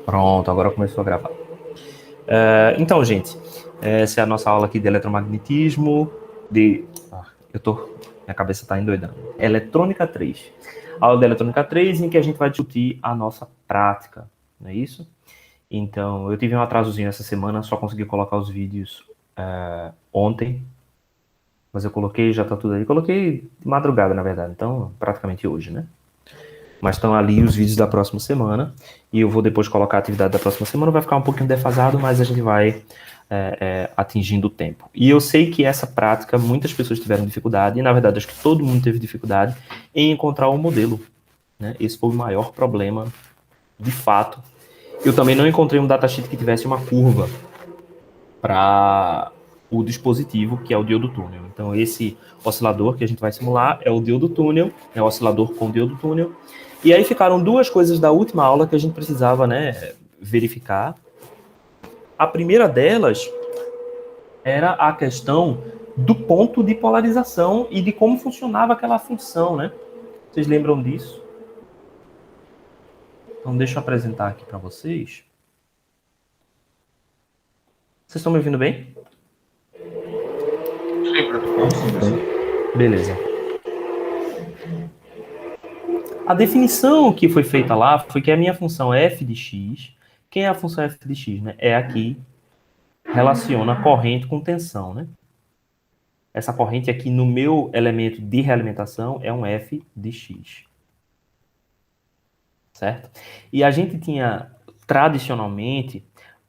Pronto, agora começou a gravar. Então, gente, essa é a nossa aula aqui de eletromagnetismo, minha cabeça está endoidando. Eletrônica 3. Aula de Eletrônica 3 em que a gente vai discutir a nossa prática, não é isso? Então, eu tive um atrasozinho essa semana, só consegui colocar os vídeos ontem, mas eu coloquei, já está tudo aí. Coloquei de madrugada, na verdade, então praticamente hoje, né? Mas estão ali os vídeos da próxima semana, e eu vou depois colocar a atividade da próxima semana, vai ficar um pouquinho defasado, mas a gente vai atingindo o tempo. E eu sei que essa prática, muitas pessoas tiveram dificuldade, e na verdade acho que todo mundo teve dificuldade em encontrar um modelo, né? Esse foi o maior problema, de fato. Eu também não encontrei um datasheet que tivesse uma curva para o dispositivo, que é o diodo túnel. Então, esse oscilador que a gente vai simular é o diodo túnel, é o oscilador com diodo túnel. E aí ficaram duas coisas da última aula que a gente precisava, né, verificar. A primeira delas era a questão do ponto de polarização e de como funcionava aquela função, né? Vocês lembram disso? Então, deixa eu apresentar aqui para vocês. Vocês estão me ouvindo bem? Sim, professor. Beleza. A definição que foi feita lá foi que a minha função é f de x. Quem é a função f de x? Né? É aqui, relaciona corrente com tensão, né? Essa corrente aqui no meu elemento de realimentação é um f de x. Certo? E a gente tinha, tradicionalmente,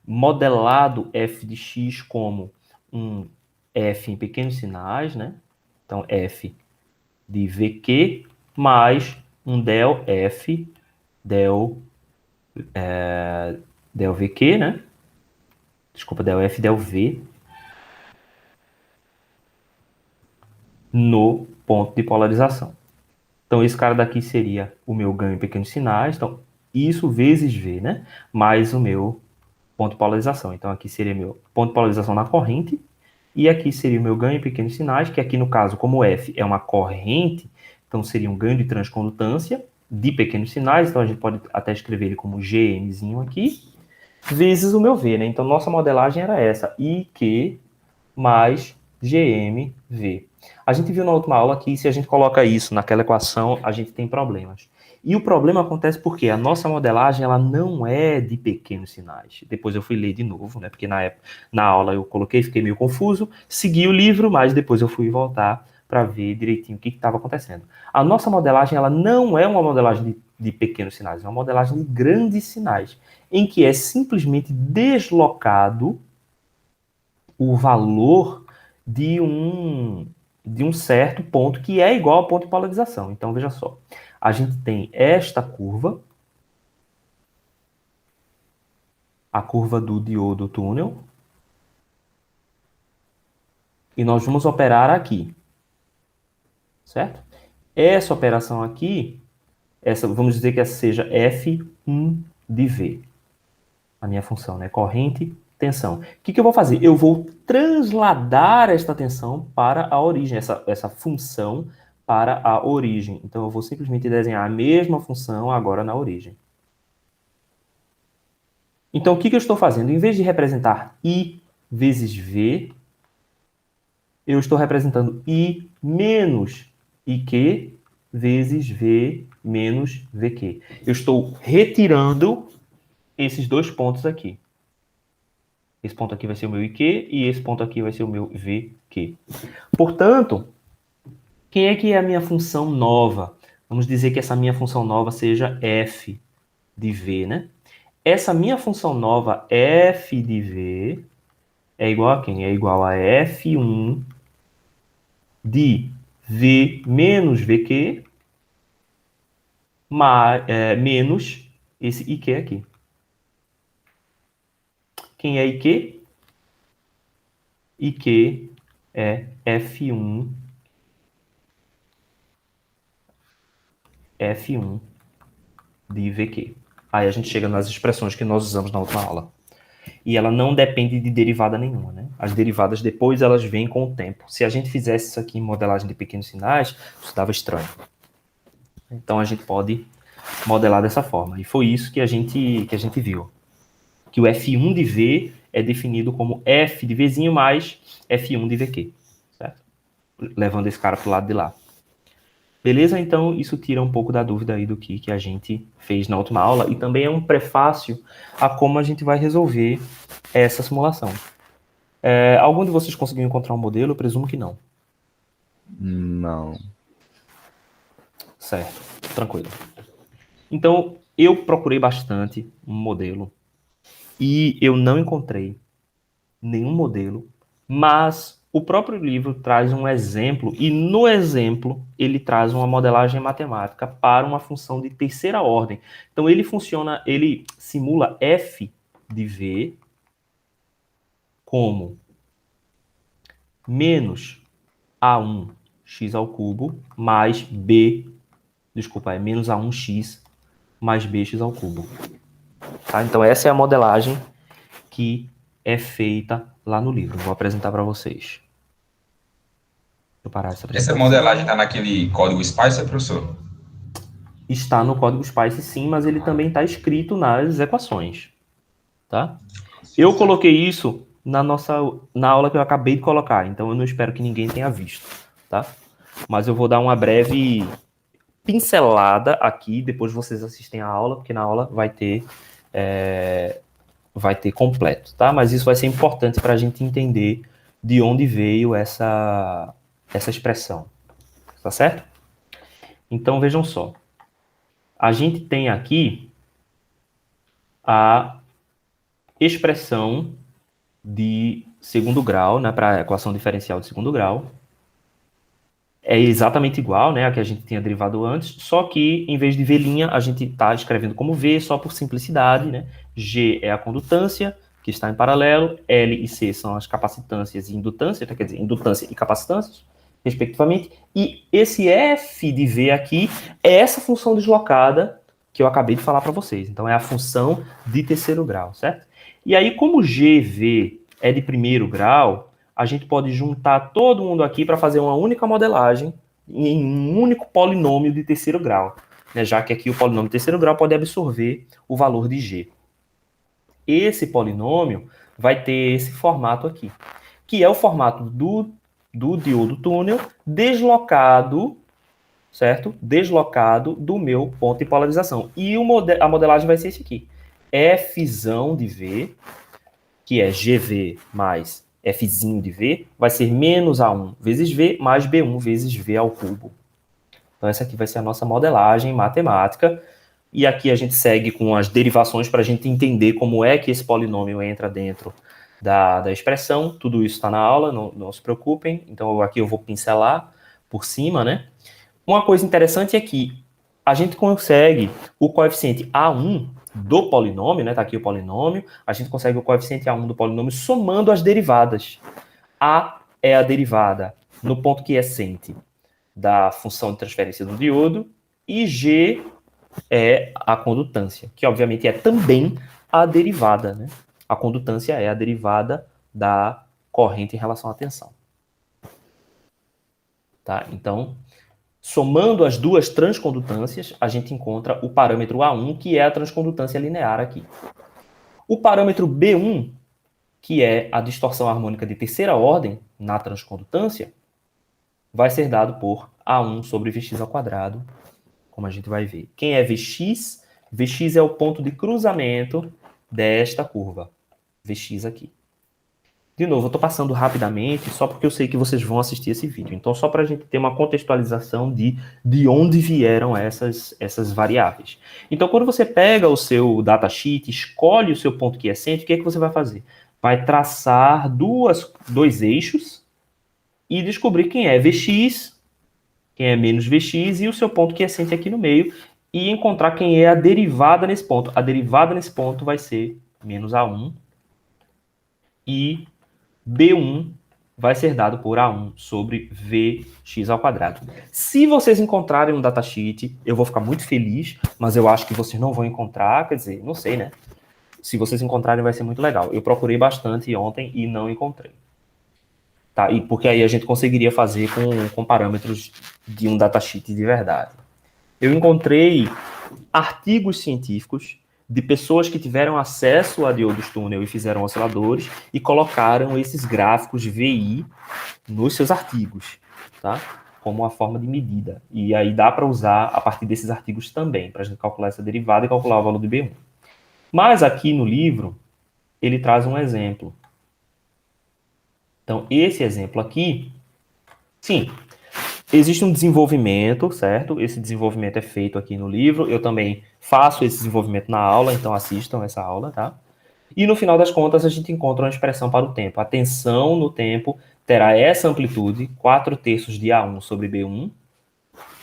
modelado f de x como um f em pequenos sinais, né? Então, f de vq mais um del f, del vq, né? Desculpa, del f, del v no ponto de polarização. Então, esse cara daqui seria o meu ganho em pequenos sinais. Então, isso vezes v, né? Mais o meu ponto de polarização. Então, aqui seria meu ponto de polarização na corrente. E aqui seria o meu ganho em pequenos sinais, que aqui no caso, como F é uma corrente, então seria um ganho de transcondutância de pequenos sinais. Então, a gente pode até escrever ele como GMzinho aqui, vezes o meu V, né? Então, nossa modelagem era essa, IQ mais GMV. A gente viu na última aula que se a gente coloca isso naquela equação, a gente tem problemas. E o problema acontece porque a nossa modelagem ela não é de pequenos sinais. Depois eu fui ler de novo, né? Porque na aula eu coloquei, fiquei meio confuso, segui o livro, mas depois eu fui voltar para ver direitinho o que estava acontecendo. A nossa modelagem ela não é uma modelagem de pequenos sinais, é uma modelagem de grandes sinais, em que é simplesmente deslocado o valor de um certo ponto que é igual ao ponto de polarização. Então, veja só. A gente tem esta curva, a curva do diodo túnel, e nós vamos operar aqui. Certo? Essa operação aqui, vamos dizer que essa seja F1 de V. A minha função, né? Corrente, tensão. O que eu vou fazer? Eu vou transladar esta tensão para a origem, essa função para a origem. Então, eu vou simplesmente desenhar a mesma função agora na origem. Então, o que eu estou fazendo? Em vez de representar I vezes V, eu estou representando I menos IQ vezes V menos VQ. Eu estou retirando esses dois pontos aqui. Esse ponto aqui vai ser o meu IQ e esse ponto aqui vai ser o meu VQ. Portanto, quem é que é a minha função nova? Vamos dizer que essa minha função nova seja f de v, né? Essa minha função nova, f de v, é igual a quem? É igual a f1 de v menos vq menos esse IQ aqui. Quem é IQ? IQ é F1 de VQ. Aí a gente chega nas expressões que nós usamos na última aula. E ela não depende de derivada nenhuma, né? As derivadas depois elas vêm com o tempo. Se a gente fizesse isso aqui em modelagem de pequenos sinais, isso dava estranho. Então a gente pode modelar dessa forma. E foi isso que a gente viu. que o F1 de V é definido como F de Vzinho mais F1 de VQ, certo? Levando esse cara para o lado de lá. Beleza? Então, isso tira um pouco da dúvida aí do que a gente fez na última aula e também é um prefácio a como a gente vai resolver essa simulação. Algum de vocês conseguiu encontrar um modelo? Eu presumo que não. Não. Certo, tranquilo. Então, eu procurei bastante um modelo e eu não encontrei nenhum modelo, mas o próprio livro traz um exemplo e no exemplo ele traz uma modelagem matemática para uma função de terceira ordem. Então ele simula f de v como menos a1 x ao cubo mais menos a1x mais bx ao cubo. Tá? Então essa é a modelagem que é feita lá no livro. Vou apresentar para vocês. Deixa eu parar essa Essa apresentação. modelagem está naquele código Spicer, professor? Está no código SPICE sim, mas ele também está escrito nas equações. Tá? Eu coloquei isso na aula que eu acabei de colocar, então eu não espero que ninguém tenha visto. Tá? Mas eu vou dar uma breve pincelada aqui, depois vocês assistem a aula, porque na aula vai ter completo, tá? Mas isso vai ser importante para a gente entender de onde veio essa expressão, tá certo? Então, vejam só. A gente tem aqui a expressão de segundo grau, né, para a equação diferencial de segundo grau. É exatamente igual, né, a que a gente tinha derivado antes, só que em vez de V', a gente está escrevendo como V, só por simplicidade, né? G é a condutância, que está em paralelo, L e C são as capacitâncias e indutâncias, quer dizer, indutância e capacitâncias, respectivamente, e esse F de V aqui é essa função deslocada que eu acabei de falar para vocês. Então, é a função de terceiro grau, certo? E aí, como GV é de primeiro grau, a gente pode juntar todo mundo aqui para fazer uma única modelagem em um único polinômio de terceiro grau, né? Já que aqui o polinômio de terceiro grau pode absorver o valor de G. Esse polinômio vai ter esse formato aqui, que é o formato do diodo túnel deslocado, certo? Deslocado do meu ponto de polarização. E a modelagem vai ser esse aqui. Fzão de V, que é GV mais Fzinho de V, vai ser menos A1 vezes V mais B1 vezes V ao cubo. Então essa aqui vai ser a nossa modelagem matemática. E aqui a gente segue com as derivações para a gente entender como é que esse polinômio entra dentro da expressão. Tudo isso está na aula, não se preocupem. Então aqui eu vou pincelar por cima, né? Uma coisa interessante é que a gente consegue o coeficiente A1 do polinômio, né? Tá aqui o polinômio. A gente consegue o coeficiente A1 do polinômio somando as derivadas. A é a derivada no ponto quiescente da função de transferência do diodo e G é a condutância, que obviamente é também a derivada, né? A condutância é a derivada da corrente em relação à tensão. Tá? Então, somando as duas transcondutâncias, a gente encontra o parâmetro A1, que é a transcondutância linear aqui. O parâmetro B1, que é a distorção harmônica de terceira ordem na transcondutância, vai ser dado por A1 sobre Vx ao quadrado, como a gente vai ver. Quem é Vx? Vx é o ponto de cruzamento desta curva. Vx aqui. De novo, eu estou passando rapidamente, só porque eu sei que vocês vão assistir esse vídeo. Então, só para a gente ter uma contextualização de onde vieram essas variáveis. Então, quando você pega o seu datasheet, escolhe o seu ponto quiescente, o que é que você vai fazer? Vai traçar dois eixos e descobrir quem é Vx, quem é menos Vx e o seu ponto quiescente aqui no meio e encontrar quem é a derivada nesse ponto. A derivada nesse ponto vai ser menos A1 e B1 vai ser dado por A1 sobre Vx ao quadrado. Se vocês encontrarem um datasheet, eu vou ficar muito feliz, mas eu acho que vocês não vão encontrar, quer dizer, não sei, né? Se vocês encontrarem vai ser muito legal. Eu procurei bastante ontem e não encontrei. Tá? E porque aí a gente conseguiria fazer com parâmetros de um datasheet de verdade. Eu encontrei artigos científicos de pessoas que tiveram acesso a diodos túnel e fizeram osciladores e colocaram esses gráficos de VI nos seus artigos, tá? Como uma forma de medida. E aí dá para usar a partir desses artigos também, para a gente calcular essa derivada e calcular o valor do B1. Mas aqui no livro, ele traz um exemplo. Então, esse exemplo aqui, sim, existe um desenvolvimento, certo? Esse desenvolvimento é feito aqui no livro. Eu também faço esse desenvolvimento na aula, então assistam essa aula, tá? E no final das contas, a gente encontra uma expressão para o tempo. A tensão no tempo terá essa amplitude, 4/3 de A1 sobre B1,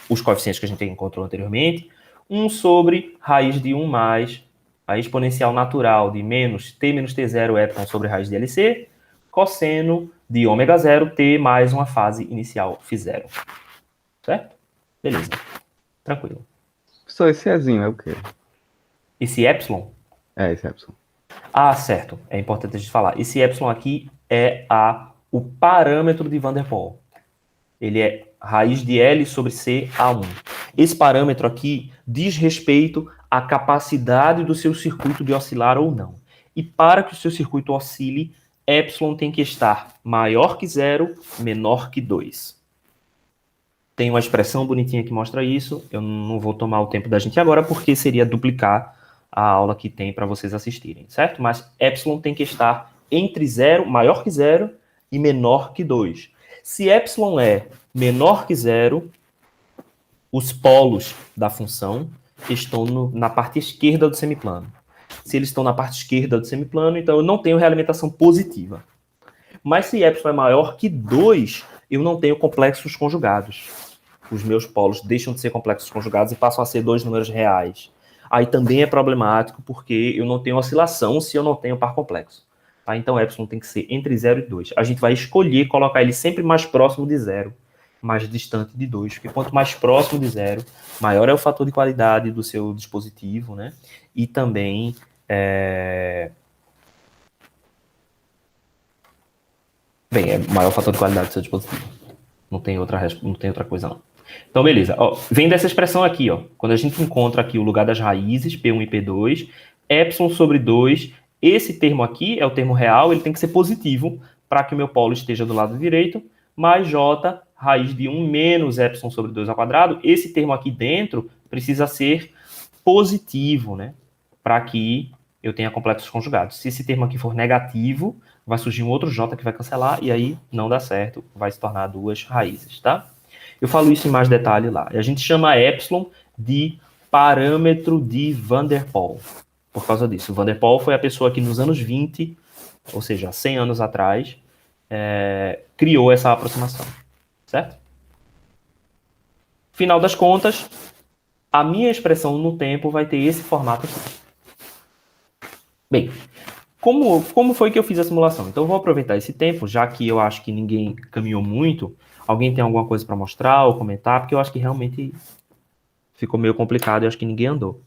os coeficientes que a gente encontrou anteriormente, 1 sobre raiz de 1 mais a exponencial natural de menos t menos t0 epsilon sobre raiz de LC, cosseno de ômega 0 t mais uma fase inicial φ0. Certo? Beleza. Tranquilo. Só esse Ezinho é o quê? Esse epsilon? É, esse Epsilon. Ah, certo. É importante a gente falar. Esse epsilon aqui é o parâmetro de Van der Waals. Ele é raiz de L sobre C A1. Esse parâmetro aqui diz respeito à capacidade do seu circuito de oscilar ou não. E para que o seu circuito oscile, epsilon tem que estar maior que 0, menor que 2. Tem uma expressão bonitinha que mostra isso. Eu não vou tomar o tempo da gente agora, porque seria duplicar a aula que tem para vocês assistirem, certo? Mas epsilon tem que estar entre 0, maior que 0 e menor que 2. Se epsilon é menor que 0, os polos da função estão na parte esquerda do semiplano. Se eles estão na parte esquerda do semiplano, então eu não tenho realimentação positiva. Mas se epsilon é maior que 2, eu não tenho complexos conjugados. Os meus polos deixam de ser complexos conjugados e passam a ser dois números reais. Aí também é problemático, porque eu não tenho oscilação se eu não tenho par complexo. Tá? Então, epsilon tem que ser entre 0 e 2. A gente vai escolher colocar ele sempre mais próximo de 0, mais distante de 2. Porque quanto mais próximo de 0, maior é o fator de qualidade do seu dispositivo, né? E também... Bem, é maior o fator de qualidade do seu dispositivo. Não tem outra coisa, não. Então, beleza. Ó, vem dessa expressão aqui, ó. Quando a gente encontra aqui o lugar das raízes, P1 e P2, epsilon sobre 2, esse termo aqui é o termo real, ele tem que ser positivo para que o meu polo esteja do lado direito, mais J, raiz de 1 menos epsilon sobre 2 ao quadrado. Esse termo aqui dentro precisa ser positivo, né? Para que eu tenha complexos conjugados. Se esse termo aqui for negativo, vai surgir um outro J que vai cancelar, e aí não dá certo, vai se tornar duas raízes, tá? Eu falo isso em mais detalhe lá. A gente chama epsilon de parâmetro de Van der Waals, por causa disso. Van der Waals foi a pessoa que nos anos 20, ou seja, 100 anos atrás, criou essa aproximação, certo? Final das contas, a minha expressão no tempo vai ter esse formato aqui. Bem, como foi que eu fiz a simulação? Então, eu vou aproveitar esse tempo, já que eu acho que ninguém caminhou muito. Alguém tem alguma coisa para mostrar ou comentar? Porque eu acho que realmente ficou meio complicado e eu acho que ninguém andou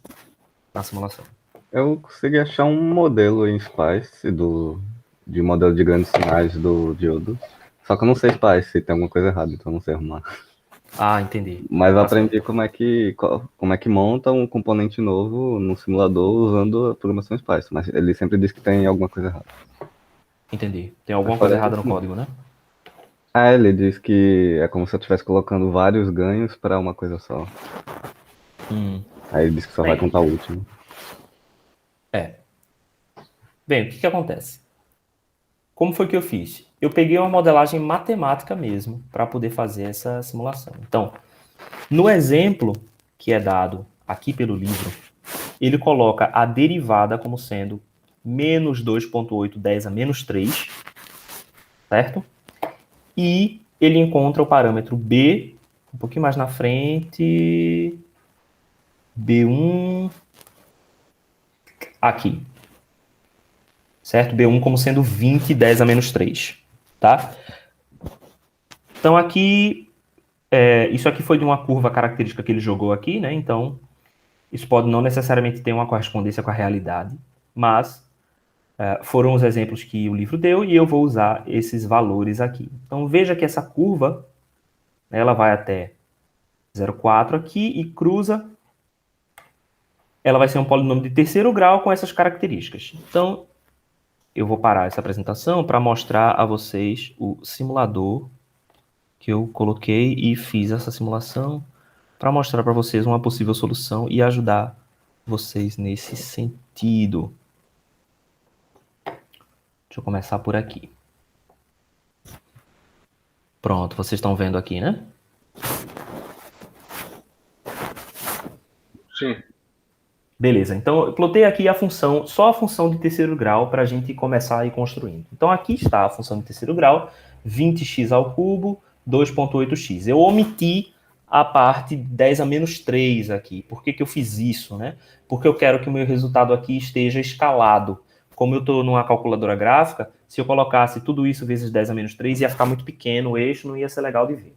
na simulação. Eu consegui achar um modelo em Spice de modelo de grandes sinais do diodo. Só que eu não sei Spice, se tem alguma coisa errada, então eu não sei arrumar. Ah, entendi. Mas eu aprendi como é que monta um componente novo no simulador usando a programação Spice. Mas ele sempre diz que tem alguma coisa errada. Entendi. Tem alguma coisa errada no código, né? Ah, ele diz que é como se eu estivesse colocando vários ganhos para uma coisa só. Aí ele diz que só vai contar o último. Bem, o que acontece? Como foi que eu fiz? Eu peguei uma modelagem matemática mesmo para poder fazer essa simulação. Então, no exemplo que é dado aqui pelo livro, ele coloca a derivada como sendo menos 2,810 a menos 3, certo? E ele encontra o parâmetro B, um pouquinho mais na frente, B1, aqui. Certo? B1 como sendo 20, 10 a menos 3. Tá? Então, aqui, isso aqui foi de uma curva característica que ele jogou aqui, né? Então, isso pode não necessariamente ter uma correspondência com a realidade, mas foram os exemplos que o livro deu e eu vou usar esses valores aqui. Então, veja que essa curva, ela vai até 0,4 aqui e cruza ela vai ser um polinômio de terceiro grau com essas características. Então, eu vou parar essa apresentação para mostrar a vocês o simulador que eu coloquei e fiz essa simulação para mostrar para vocês uma possível solução e ajudar vocês nesse sentido. Deixa eu começar por aqui. Pronto, vocês estão vendo aqui, né? Sim. Beleza, então eu plotei aqui a função, só a função de terceiro grau para a gente começar a ir construindo. Então aqui está a função de terceiro grau, 20x ao cubo, 2,8x. Eu omiti a parte 10 a menos 3 aqui. Por que eu fiz isso, né? Porque eu quero que o meu resultado aqui esteja escalado. Como eu estou numa calculadora gráfica, se eu colocasse tudo isso vezes 10 a menos 3, ia ficar muito pequeno o eixo, não ia ser legal de ver.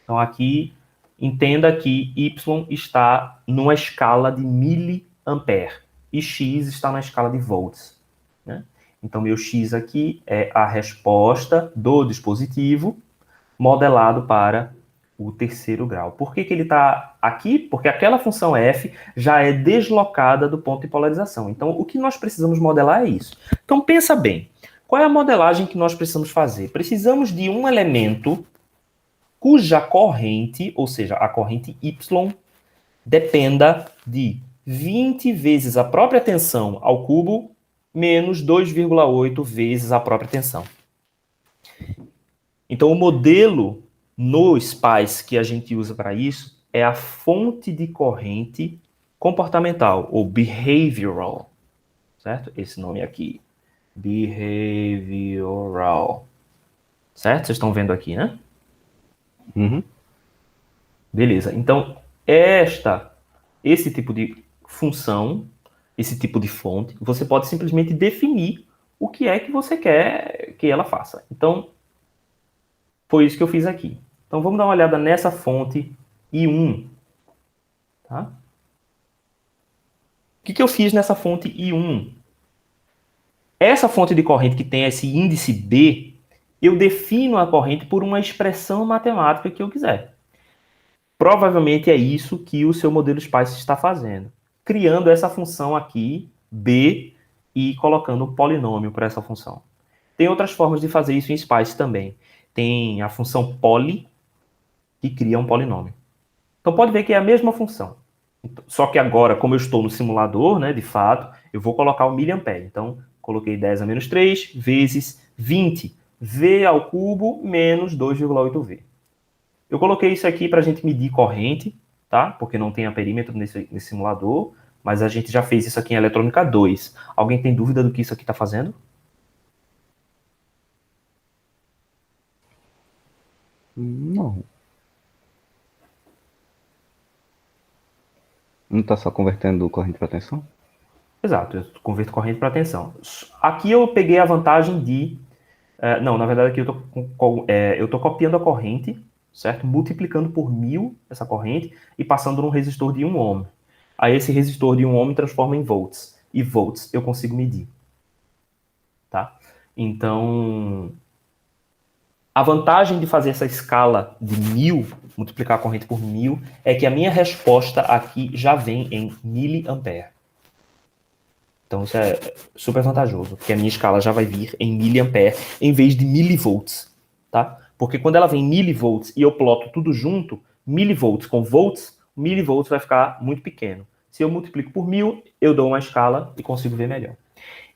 Então aqui, entenda que y está numa escala de miliampere e x está na escala de volts, né? Então meu x aqui é a resposta do dispositivo modelado para o terceiro grau. Por que ele está aqui? Porque aquela função f já é deslocada do ponto de polarização. Então, o que nós precisamos modelar é isso. Então, pensa bem. Qual é a modelagem que nós precisamos fazer? Precisamos de um elemento cuja corrente, ou seja, a corrente y, dependa de 20 vezes a própria tensão ao cubo menos 2,8 vezes a própria tensão. Então, o modelo no SPICE que a gente usa para isso é a fonte de corrente comportamental, ou behavioral, certo? Esse nome aqui, behavioral, certo? Vocês estão vendo aqui, né? Uhum. Beleza. Então, esse tipo de função, esse tipo de fonte, você pode simplesmente definir o que é que você quer que ela faça. Então, foi isso que eu fiz aqui. Então, vamos dar uma olhada nessa fonte I1. Tá? O que eu fiz nessa fonte I1? Essa fonte de corrente que tem esse índice B, eu defino a corrente por uma expressão matemática que eu quiser. Provavelmente é isso que o seu modelo SPICE está fazendo. Criando essa função aqui, B, e colocando um polinômio para essa função. Tem outras formas de fazer isso em SPICE também. Tem a função poly, que cria um polinômio. Então pode ver que é a mesma função. Só que agora, como eu estou no simulador, né, de fato, eu vou colocar o miliampere. Então, coloquei 10 a menos 3 vezes 20. V ao cubo menos 2,8V. Eu coloquei isso aqui para a gente medir corrente, tá? Porque não tem amperímetro nesse simulador, mas a gente já fez isso aqui em eletrônica 2. Alguém tem dúvida do que isso aqui está fazendo? Não. Não tá só convertendo corrente para tensão? Exato, eu converto corrente para tensão. Aqui eu peguei a vantagem de... não, na verdade aqui eu estou copiando a corrente, certo? Multiplicando por 1000 essa corrente e passando num resistor de 1 ohm. Aí esse resistor de 1 ohm transforma em volts. E volts eu consigo medir. Tá? Então, a vantagem de fazer essa escala de 1000, multiplicar a corrente por 1000, é que a minha resposta aqui já vem em miliampere. Então isso é super vantajoso, porque a minha escala já vai vir em miliampere em vez de milivolts, tá? Porque quando ela vem em milivolts e eu ploto tudo junto, milivolts com volts, milivolts vai ficar muito pequeno. Se eu multiplico por 1000, eu dou uma escala e consigo ver melhor.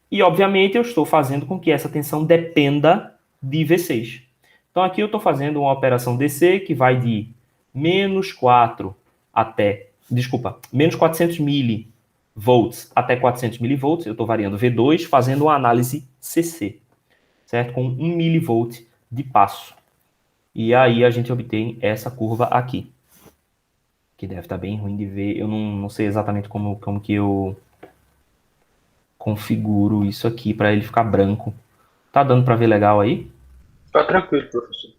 E, obviamente, eu estou fazendo com que essa tensão dependa de V6. Então, aqui eu estou fazendo uma operação DC que vai de menos 400 milivolts até 400 milivolts. Eu estou variando V2, fazendo uma análise CC, certo? Com 1 milivolt de passo. E aí a gente obtém essa curva aqui, que deve estar bem ruim de ver. Eu não sei exatamente como que eu configuro isso aqui para ele ficar branco. Tá dando para ver legal aí? Tá tranquilo, professor.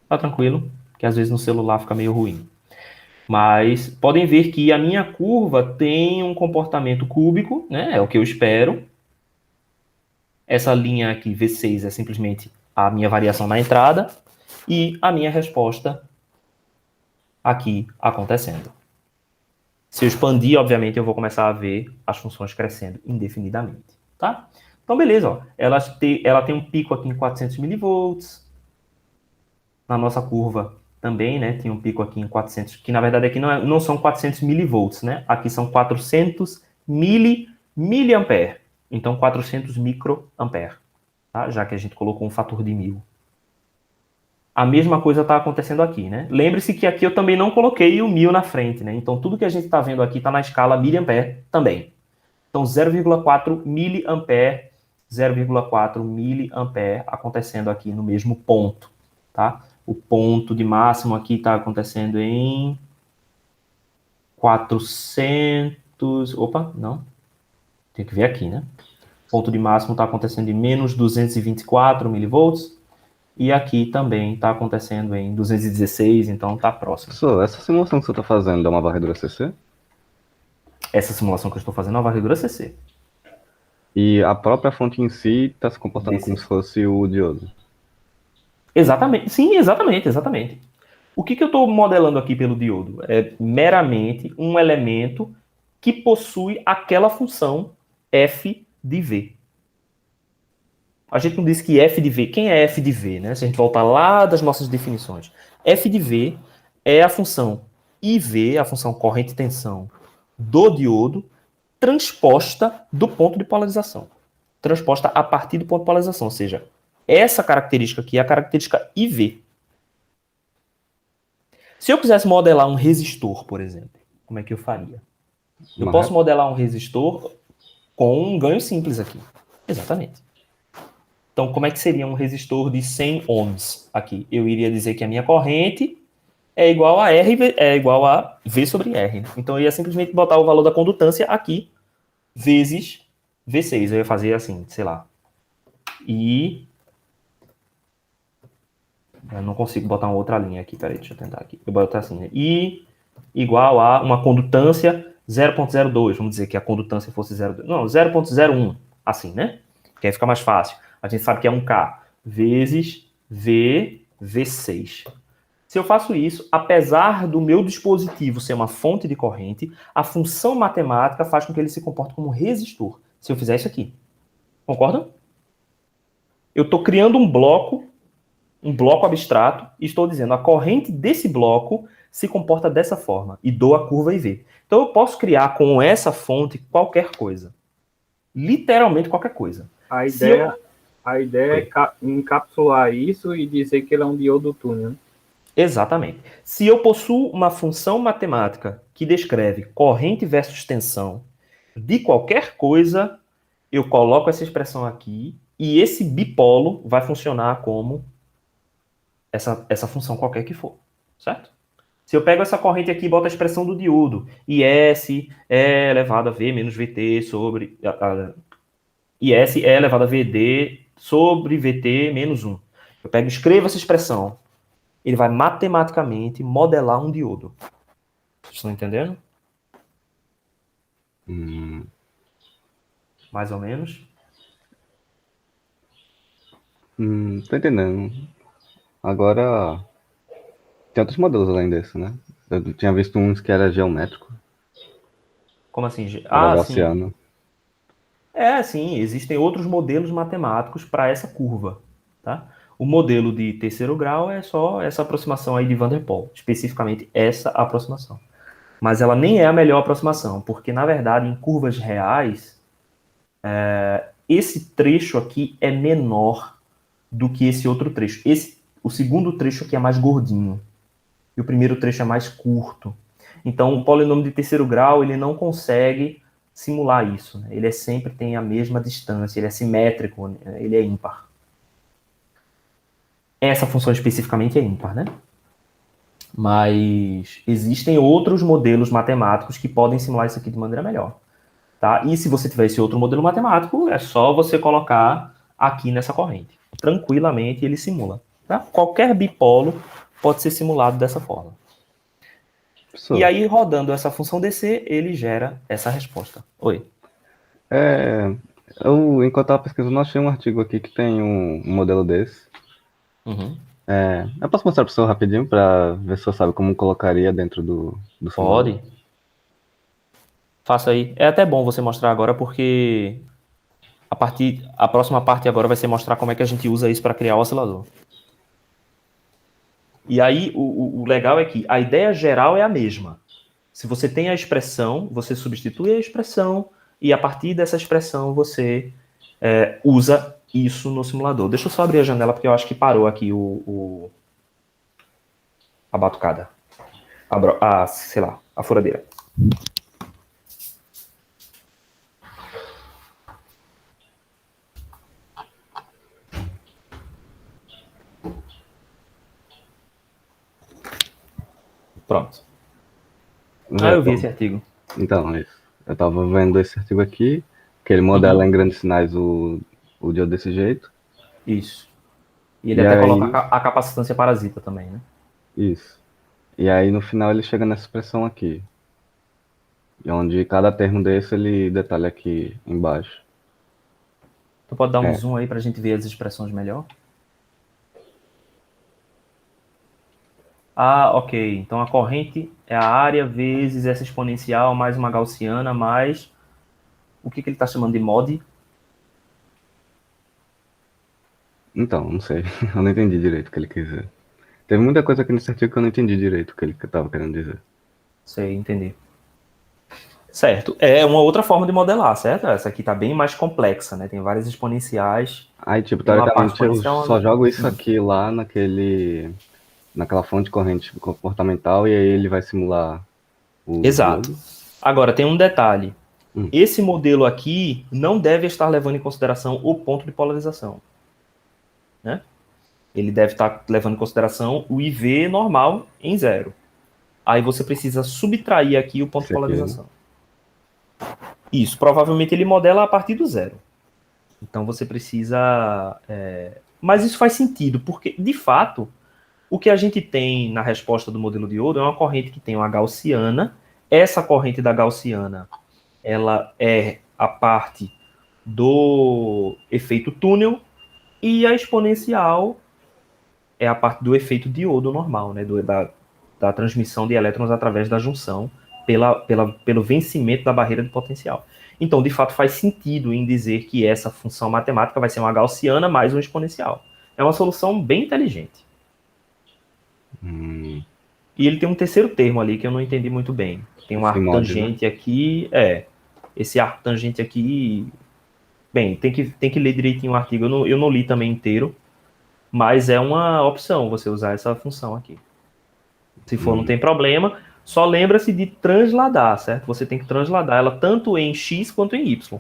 Tá tranquilo, que às vezes no celular fica meio ruim. Mas podem ver que a minha curva tem um comportamento cúbico, né? É o que eu espero. Essa linha aqui, V6, é simplesmente a minha variação na entrada e a minha resposta aqui acontecendo. Se eu expandir, obviamente, eu vou começar a ver as funções crescendo indefinidamente, tá? Então, beleza, ó. Ela tem um pico aqui em 400 milivolts. Na nossa curva também, né? Tem um pico aqui em 400, que na verdade aqui não são 400 milivolts, né? Aqui são 400 miliampere. Então, 400 microampere, tá? Já que a gente colocou um fator de 1000. A mesma coisa está acontecendo aqui, né? Lembre-se que aqui eu também não coloquei o 1000 na frente, né? Então, tudo que a gente está vendo aqui está na escala miliampere também. Então, 0,4 miliampere, 0,4 miliampere acontecendo aqui no mesmo ponto, tá? O ponto de máximo aqui está acontecendo em 400... Opa, não. Tem que ver aqui, né? O ponto de máximo está acontecendo em menos 224 milivolts. E aqui também está acontecendo em 216, então está próximo. Professor, essa simulação que você está fazendo é uma varredura CC? Essa simulação que eu estou fazendo é uma varredura CC. E a própria fonte em si está se comportando DC. como se fosse o diodo? Exatamente. Sim, exatamente. O que eu estou modelando aqui pelo diodo? É meramente um elemento que possui aquela função f de v. A gente não disse que f de v... Quem é f de v, né? Se a gente voltar lá das nossas definições. F de v é a função IV, a função corrente-tensão do diodo, transposta do ponto de polarização. Transposta a partir do ponto de polarização. Ou seja, essa característica aqui é a característica IV. Se eu quisesse modelar um resistor, por exemplo, como é que eu faria? Eu posso modelar um resistor com um ganho simples aqui. Exatamente. Então, como é que seria um resistor de 100 ohms aqui? Eu iria dizer que a minha corrente é igual a R, é igual a V sobre R. Né? Então, eu ia simplesmente botar o valor da condutância aqui, vezes V6. Eu ia fazer assim, sei lá. E... eu não consigo botar uma outra linha aqui, peraí, deixa eu tentar aqui. Eu boto assim, né? I igual a uma condutância 0.02. Vamos dizer que a condutância fosse 0.2. Não, 0.01. Assim, né? Que aí fica mais fácil. A gente sabe que é 1K vezes V6. Se eu faço isso, apesar do meu dispositivo ser uma fonte de corrente, a função matemática faz com que ele se comporte como resistor. Se eu fizer isso aqui. Concordam? Eu estou criando um bloco abstrato, e estou dizendo a corrente desse bloco se comporta dessa forma, e dou a curva IV. Então eu posso criar com essa fonte qualquer coisa. Literalmente qualquer coisa. A ideia é encapsular isso e dizer que ele é um diodo túnel. Né? Exatamente. Se eu possuo uma função matemática que descreve corrente versus tensão de qualquer coisa, eu coloco essa expressão aqui, e esse bipolo vai funcionar como essa função qualquer que for, certo? Se eu pego essa corrente aqui e boto a expressão do diodo, IS é elevado a V menos VT sobre... IS é elevado a VD sobre VT menos 1. Eu pego e escrevo essa expressão. Ele vai matematicamente modelar um diodo. Vocês estão entendendo? Mais ou menos? Tô entendendo. Agora, tem outros modelos além desse, né? Eu tinha visto uns que era geométrico. Como assim? Era gaussiano. Sim, existem outros modelos matemáticos para essa curva, tá? O modelo de terceiro grau é só essa aproximação aí de Van der Pol, especificamente essa aproximação. Mas ela nem é a melhor aproximação, porque, na verdade, em curvas reais, esse trecho aqui é menor do que esse outro trecho. O segundo trecho aqui é mais gordinho, e o primeiro trecho é mais curto. Então, o polinômio de terceiro grau, ele não consegue simular isso. Né? Ele sempre tem a mesma distância, ele é simétrico, né? Ele é ímpar. Essa função especificamente é ímpar, né? Mas existem outros modelos matemáticos que podem simular isso aqui de maneira melhor. Tá? E se você tiver esse outro modelo matemático, é só você colocar aqui nessa corrente. Tranquilamente ele simula. Tá? Qualquer bipolo pode ser simulado dessa forma. E aí, rodando essa função DC, ele gera essa resposta. Oi. Eu, enquanto estava pesquisando, achei um artigo aqui que tem um modelo desse. Uhum. Eu posso mostrar para o senhor rapidinho para ver se o senhor sabe como colocaria dentro do Pode. Faça aí. É até bom você mostrar agora, porque a próxima parte agora vai ser mostrar como é que a gente usa isso para criar o oscilador. E aí, o legal é que a ideia geral é a mesma. Se você tem a expressão, você substitui a expressão e a partir dessa expressão você usa isso no simulador. Deixa eu só abrir a janela porque eu acho que parou aqui a batucada. Sei lá, a furadeira. Pronto. Eu vi esse artigo. Então, é isso. Eu tava vendo esse artigo aqui, que ele modela em grandes sinais o diodo desse jeito. Isso. E ele E até aí- coloca a capacitância parasita também, né? Isso. E aí no final ele chega nessa expressão aqui. E onde cada termo desse ele detalha aqui embaixo. Tu pode dar um É. zoom aí pra gente ver as expressões melhor? Ok. Então a corrente é a área vezes essa exponencial mais uma gaussiana mais... O que ele está chamando de mod? Então, não sei. Eu não entendi direito o que ele quis dizer. Teve muita coisa aqui nesse artigo que eu não entendi direito o que ele tava querendo dizer. Sei, entendi. Certo. É uma outra forma de modelar, certo? Essa aqui está bem mais complexa, né? Tem várias exponenciais. Aí, tipo, Tem uma teoricamente parte eu exponencial, só jogo isso aqui lá naquela fonte de corrente comportamental e aí ele vai simular o Exato. diodo. Agora, tem um detalhe. Hum. Esse modelo aqui não deve estar levando em consideração o ponto de polarização, né? Ele deve estar levando em consideração o IV normal em 0. Aí você precisa subtrair aqui o ponto Esse de aqui, polarização. Isso, provavelmente ele modela a partir do 0. Então você precisa... Mas isso faz sentido, porque, de fato, o que a gente tem na resposta do modelo de Odo é uma corrente que tem uma gaussiana. Essa corrente da gaussiana, ela é a parte do efeito túnel, e a exponencial é a parte do efeito diodo normal, né? Da transmissão de elétrons através da junção pelo vencimento da barreira de potencial. Então, de fato, faz sentido em dizer que essa função matemática vai ser uma gaussiana mais uma exponencial. É uma solução bem inteligente. E ele tem um terceiro termo ali que eu não entendi muito bem. Tem um Esse arco mod, tangente aqui. Esse arco tangente aqui... Bem, tem que ler direitinho o artigo. Eu não li também inteiro. Mas é uma opção você usar essa função aqui. Se for, não tem problema. Só lembra-se de transladar, certo? Você tem que transladar ela tanto em x quanto em y.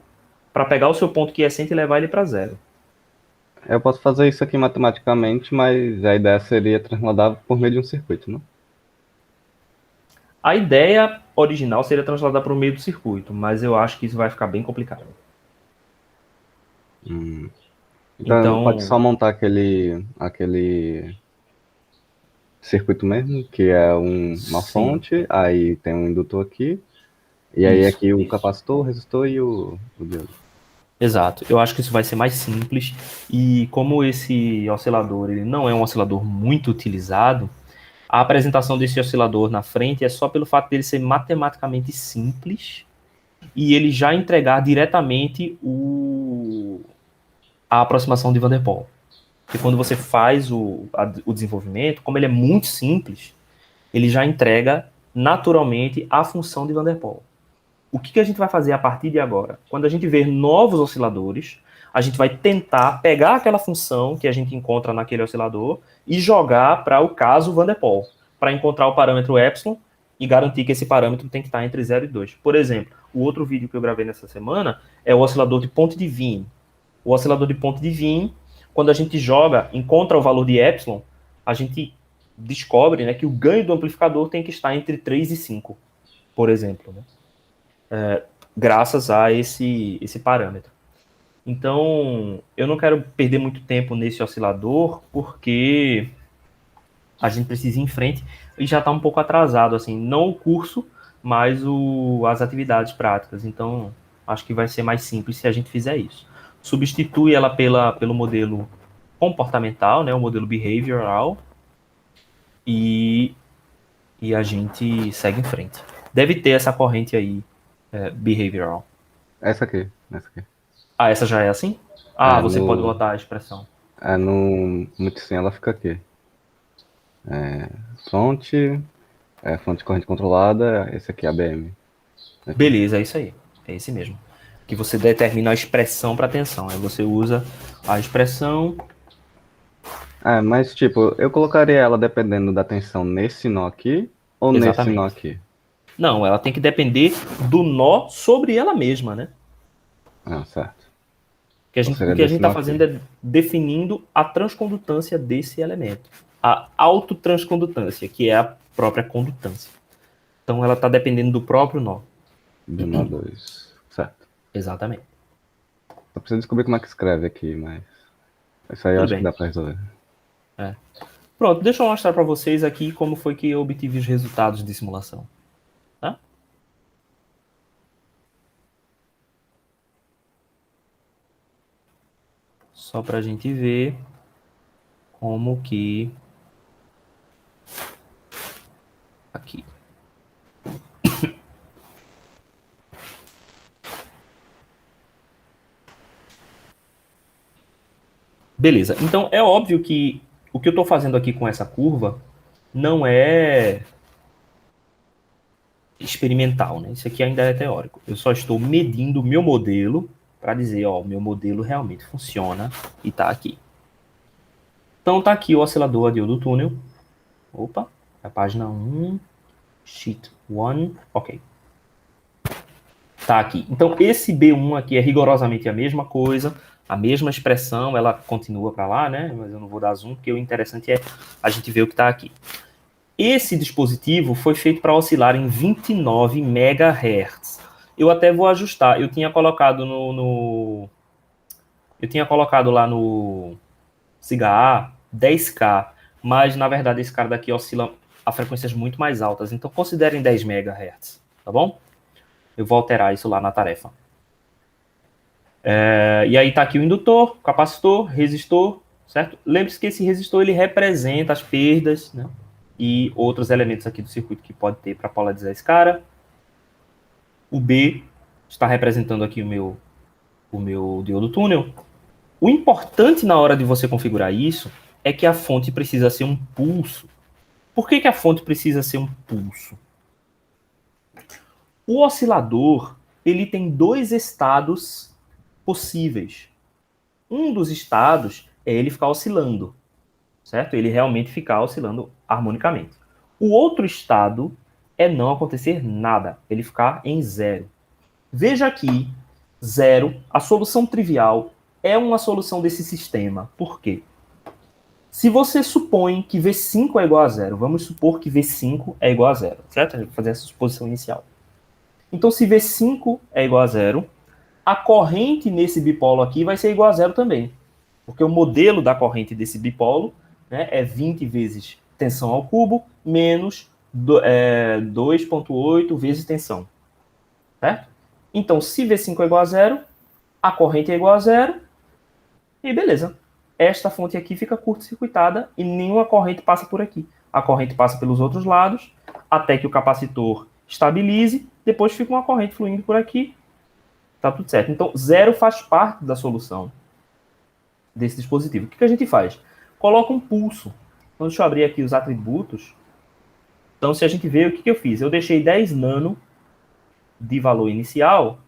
Para pegar o seu ponto quiescente e levar ele para 0. Eu posso fazer isso aqui matematicamente, mas a ideia seria transladar por meio de um circuito, não? A ideia original seria transladar para o meio do circuito, mas eu acho que isso vai ficar bem complicado. Então pode só montar aquele circuito mesmo, que é uma Sim. fonte, aí tem um indutor aqui, e aí Isso, aqui o isso. capacitor, o resistor e o diodo. Exato. Eu acho que isso vai ser mais simples. E como esse oscilador ele não é um oscilador muito utilizado, a apresentação desse oscilador na frente é só pelo fato dele ser matematicamente simples e ele já entregar diretamente a aproximação de Van der Pol. Porque quando você faz o desenvolvimento, como ele é muito simples, ele já entrega naturalmente a função de Van der Pol. O que a gente vai fazer a partir de agora? Quando a gente ver novos osciladores, a gente vai tentar pegar aquela função que a gente encontra naquele oscilador e jogar para o caso Van der Pol, para encontrar o parâmetro epsilon e garantir que esse parâmetro tem que estar entre 0 e 2. Por exemplo, o outro vídeo que eu gravei nessa semana é o oscilador de ponte de Wien. O oscilador de ponte de Wien, quando a gente joga, encontra o valor de epsilon, a gente descobre, né, que o ganho do amplificador tem que estar entre 3 e 5, por exemplo, né? Graças a esse parâmetro. Então, eu não quero perder muito tempo nesse oscilador, porque a gente precisa ir em frente e já está um pouco atrasado, assim, não o curso, mas as atividades práticas. Então, acho que vai ser mais simples se a gente fizer isso. Substitui ela pelo modelo comportamental, né, o modelo behavioral, e a gente segue em frente. Deve ter essa corrente aí behavioral. Essa aqui. Ah, essa já é assim? Ah, É, você no- pode botar a expressão. No multissim ela fica aqui. Fonte, fonte corrente controlada, esse aqui é ABM. Beleza, é isso aí. É esse mesmo. Que você determina a expressão para tensão. Aí você usa a expressão. Mas tipo, eu colocaria ela dependendo da tensão nesse nó aqui ou nesse nó Exatamente. aqui? Não, ela tem que depender do nó sobre ela mesma, né? Ah, certo. O Seria que a desse gente nó está aqui. fazendo é definindo a transcondutância desse elemento. A autotranscondutância, que é a própria condutância. Então ela está dependendo do próprio nó. Do nó 2. Certo. Exatamente. Só preciso descobrir como é que escreve aqui, mas isso aí eu Tudo acho que bem. dá pra resolver. Pronto, deixa eu mostrar para vocês aqui como foi que eu obtive os resultados de simulação. Tá? Só para a gente ver como que... Aqui. Beleza, então é óbvio que o que eu estou fazendo aqui com essa curva não é experimental, né? Isso aqui ainda é teórico. Eu só estou medindo o meu modelo para dizer, ó, o meu modelo realmente funciona e está aqui. Então tá aqui o oscilador diodo túnel. Opa, é a página 1, sheet 1, ok. Tá aqui. Então esse B1 aqui é rigorosamente a mesma coisa, a mesma expressão, ela continua para lá, né? Mas eu não vou dar zoom, porque o interessante é a gente ver o que está aqui. Esse dispositivo foi feito para oscilar em 29 MHz. Eu até vou ajustar. Eu tinha colocado eu tinha colocado lá no SIGA 10K, mas na verdade esse cara daqui oscila a frequências muito mais altas. Então considerem 10 MHz, tá bom? Eu vou alterar isso lá na tarefa. E aí tá aqui o indutor, capacitor, resistor, certo? Lembre-se que esse resistor ele representa as perdas, né? E outros elementos aqui do circuito que pode ter para polarizar esse cara. O B está representando aqui o meu diodo túnel. O importante na hora de você configurar isso é que a fonte precisa ser um pulso. Por que a fonte precisa ser um pulso? O oscilador ele tem dois estados possíveis. Um dos estados é ele ficar oscilando, certo? Ele realmente ficar oscilando harmonicamente. O outro estado é não acontecer nada, ele ficar em zero. Veja aqui, zero, a solução trivial é uma solução desse sistema. Por quê? Se você supõe que V5 é igual a zero, vamos supor que V5 é igual a zero, certo? A gente vai fazer essa suposição inicial. Então, se V5 é igual a zero, a corrente nesse bipolo aqui vai ser igual a zero também. Porque o modelo da corrente desse bipolo, né, é 20 vezes tensão ao cubo menos 2,8 vezes tensão. Certo? Então, se V5 é igual a zero, a corrente é igual a zero, e beleza. Esta fonte aqui fica curto-circuitada e nenhuma corrente passa por aqui. A corrente passa pelos outros lados, até que o capacitor estabilize, depois fica uma corrente fluindo por aqui, tá tudo certo. Então, zero faz parte da solução desse dispositivo. O que a gente faz? Coloca um pulso. Então, deixa eu abrir aqui os atributos. Então, se a gente vê, o que eu fiz? Eu deixei 10 nano de valor inicial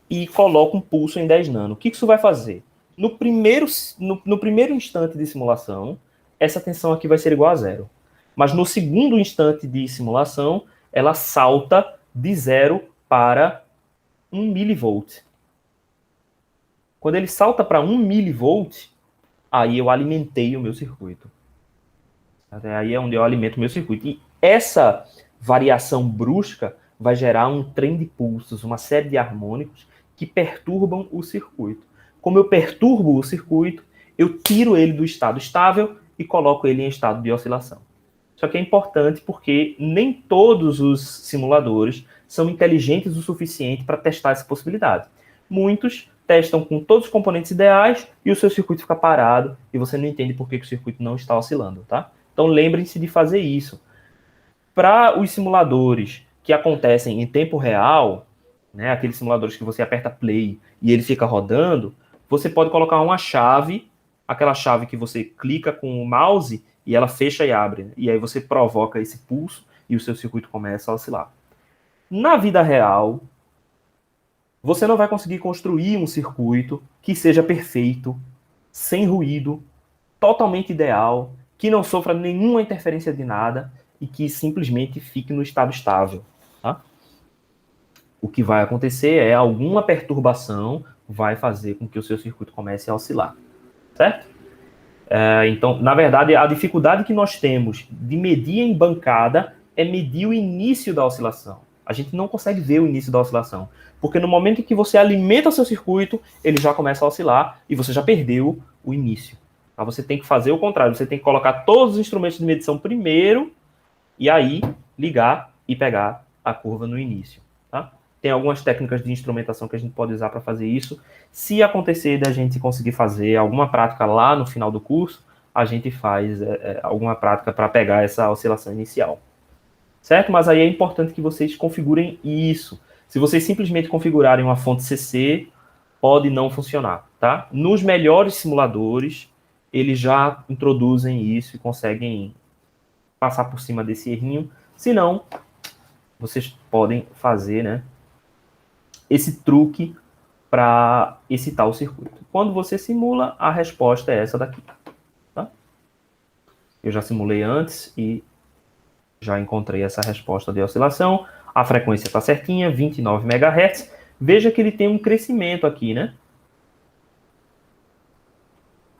e coloco um pulso em 10 nano. O que isso vai fazer? No primeiro instante de simulação, essa tensão aqui vai ser igual a zero. Mas no segundo instante de simulação, ela salta de 0 para 1 milivolt. Quando ele salta para 1 milivolt, aí eu alimentei o meu circuito. Até aí é onde eu alimento o meu circuito. E essa variação brusca vai gerar um trem de pulsos, uma série de harmônicos que perturbam o circuito. Como eu perturbo o circuito, eu tiro ele do estado estável e coloco ele em estado de oscilação. Só que é importante porque nem todos os simuladores são inteligentes o suficiente para testar essa possibilidade. Muitos testam com todos os componentes ideais e o seu circuito fica parado e você não entende por que o circuito não está oscilando, tá? Então lembrem-se de fazer isso. Para os simuladores que acontecem em tempo real, né, aqueles simuladores que você aperta play e ele fica rodando, você pode colocar uma chave, aquela chave que você clica com o mouse e ela fecha e abre, né? E aí você provoca esse pulso e o seu circuito começa a oscilar. Na vida real, você não vai conseguir construir um circuito que seja perfeito, sem ruído, totalmente ideal, que não sofra nenhuma interferência de nada e que simplesmente fique no estado estável. Tá? O que vai acontecer é alguma perturbação vai fazer com que o seu circuito comece a oscilar. Certo? Então, na verdade, a dificuldade que nós temos de medir em bancada é medir o início da oscilação. A gente não consegue ver o início da oscilação. Porque no momento em que você alimenta o seu circuito, ele já começa a oscilar e você já perdeu o início. Tá? Você tem que fazer o contrário. Você tem que colocar todos os instrumentos de medição primeiro e aí ligar e pegar a curva no início. Tá? Tem algumas técnicas de instrumentação que a gente pode usar para fazer isso. Se acontecer da gente conseguir fazer alguma prática lá no final do curso, a gente faz alguma prática para pegar essa oscilação inicial. Certo? Mas aí é importante que vocês configurem isso. Se vocês simplesmente configurarem uma fonte CC, pode não funcionar. Tá? Nos melhores simuladores, eles já introduzem isso e conseguem passar por cima desse errinho. Se não, vocês podem fazer, né, esse truque para excitar o circuito. Quando você simula, a resposta é essa daqui. Tá? Eu já simulei antes e já encontrei essa resposta de oscilação. A frequência está certinha, 29 MHz. Veja que ele tem um crescimento aqui, né?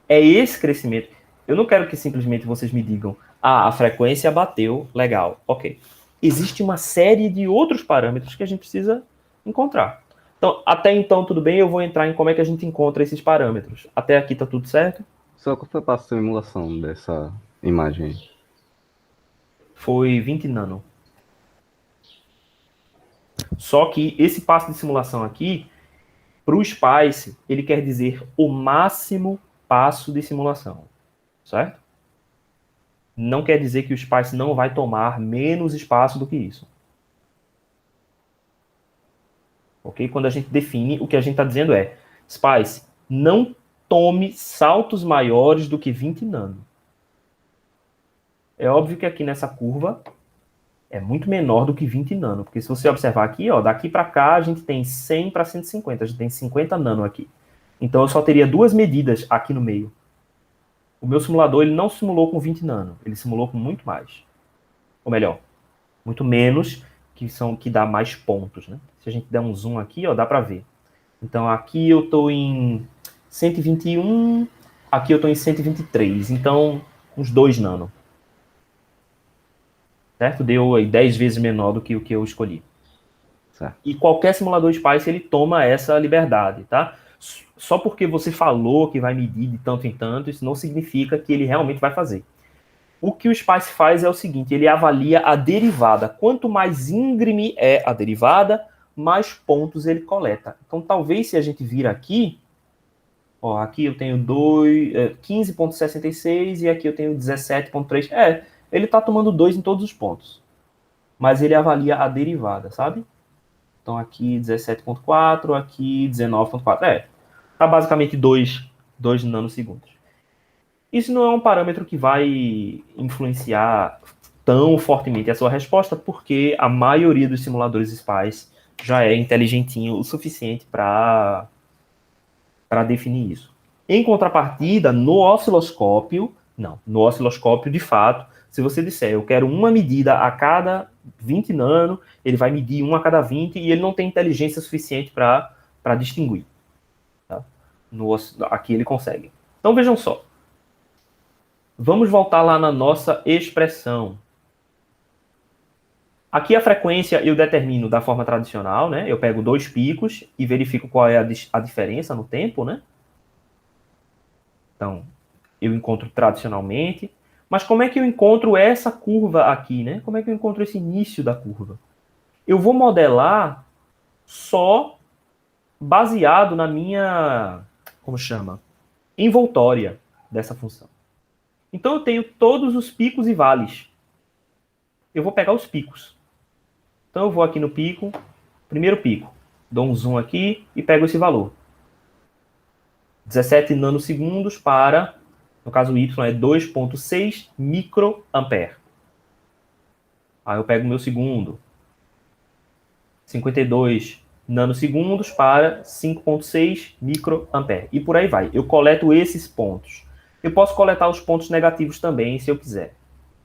É esse crescimento. Eu não quero que simplesmente vocês me digam, a frequência bateu, legal, ok. Existe uma série de outros parâmetros que a gente precisa encontrar. Então, até então, tudo bem, eu vou entrar em como é que a gente encontra esses parâmetros. Até aqui tá tudo certo? Só qual foi o passo de simulação dessa imagem aí? Foi 20 nano. Só que esse passo de simulação aqui, para o SPICE, ele quer dizer o máximo passo de simulação. Certo? Não quer dizer que o SPICE não vai tomar menos espaço do que isso. Ok? Quando a gente define, o que a gente está dizendo é, SPICE, não tome saltos maiores do que 20 nano. É óbvio que aqui nessa curva é muito menor do que 20 nano, porque se você observar aqui, ó, daqui para cá a gente tem 100 para 150, a gente tem 50 nano aqui. Então eu só teria duas medidas aqui no meio. O meu simulador ele não simulou com 20 nano, ele simulou com muito mais. Ou melhor, muito menos, que dá mais pontos, né? Se a gente der um zoom aqui, ó, dá para ver. Então aqui eu estou em 121, aqui eu estou em 123, então uns 2 nano. Certo? Deu aí 10 vezes menor do que o que eu escolhi. Certo. E qualquer simulador SPICE ele toma essa liberdade, tá? Só porque você falou que vai medir de tanto em tanto, isso não significa que ele realmente vai fazer. O que o SPICE faz é o seguinte, ele avalia a derivada. Quanto mais íngreme é a derivada, mais pontos ele coleta. Então, talvez se a gente vir aqui, ó, aqui eu tenho 15,66 e aqui eu tenho 17,3. Ele está tomando 2 em todos os pontos. Mas ele avalia a derivada, sabe? Então, aqui 17,4, aqui 19,4. Tá basicamente 2 nanosegundos. Isso não é um parâmetro que vai influenciar tão fortemente a sua resposta, porque a maioria dos simuladores SPICE já é inteligentinho o suficiente para definir isso. Em contrapartida, no osciloscópio, de fato, se você disser, eu quero uma medida a cada 20 nano, ele vai medir uma a cada 20 e ele não tem inteligência suficiente para distinguir. Tá? Aqui ele consegue. Então vejam só. Vamos voltar lá na nossa expressão. Aqui a frequência eu determino da forma tradicional, né? Eu pego 2 picos e verifico qual é a diferença no tempo, né? Então, eu encontro tradicionalmente. Mas como é que eu encontro essa curva aqui, né? Como é que eu encontro esse início da curva? Eu vou modelar só baseado na minha, como chama? Envoltória dessa função. Então eu tenho todos os picos e vales. Eu vou pegar os picos. Então eu vou aqui no pico, primeiro pico, dou um zoom aqui e pego esse valor. 17 nanosegundos para, no caso Y é 2,6 microampere. Aí eu pego o meu segundo. 52 nanosegundos para 5,6 microampere. E por aí vai. Eu coleto esses pontos. Eu posso coletar os pontos negativos também, se eu quiser.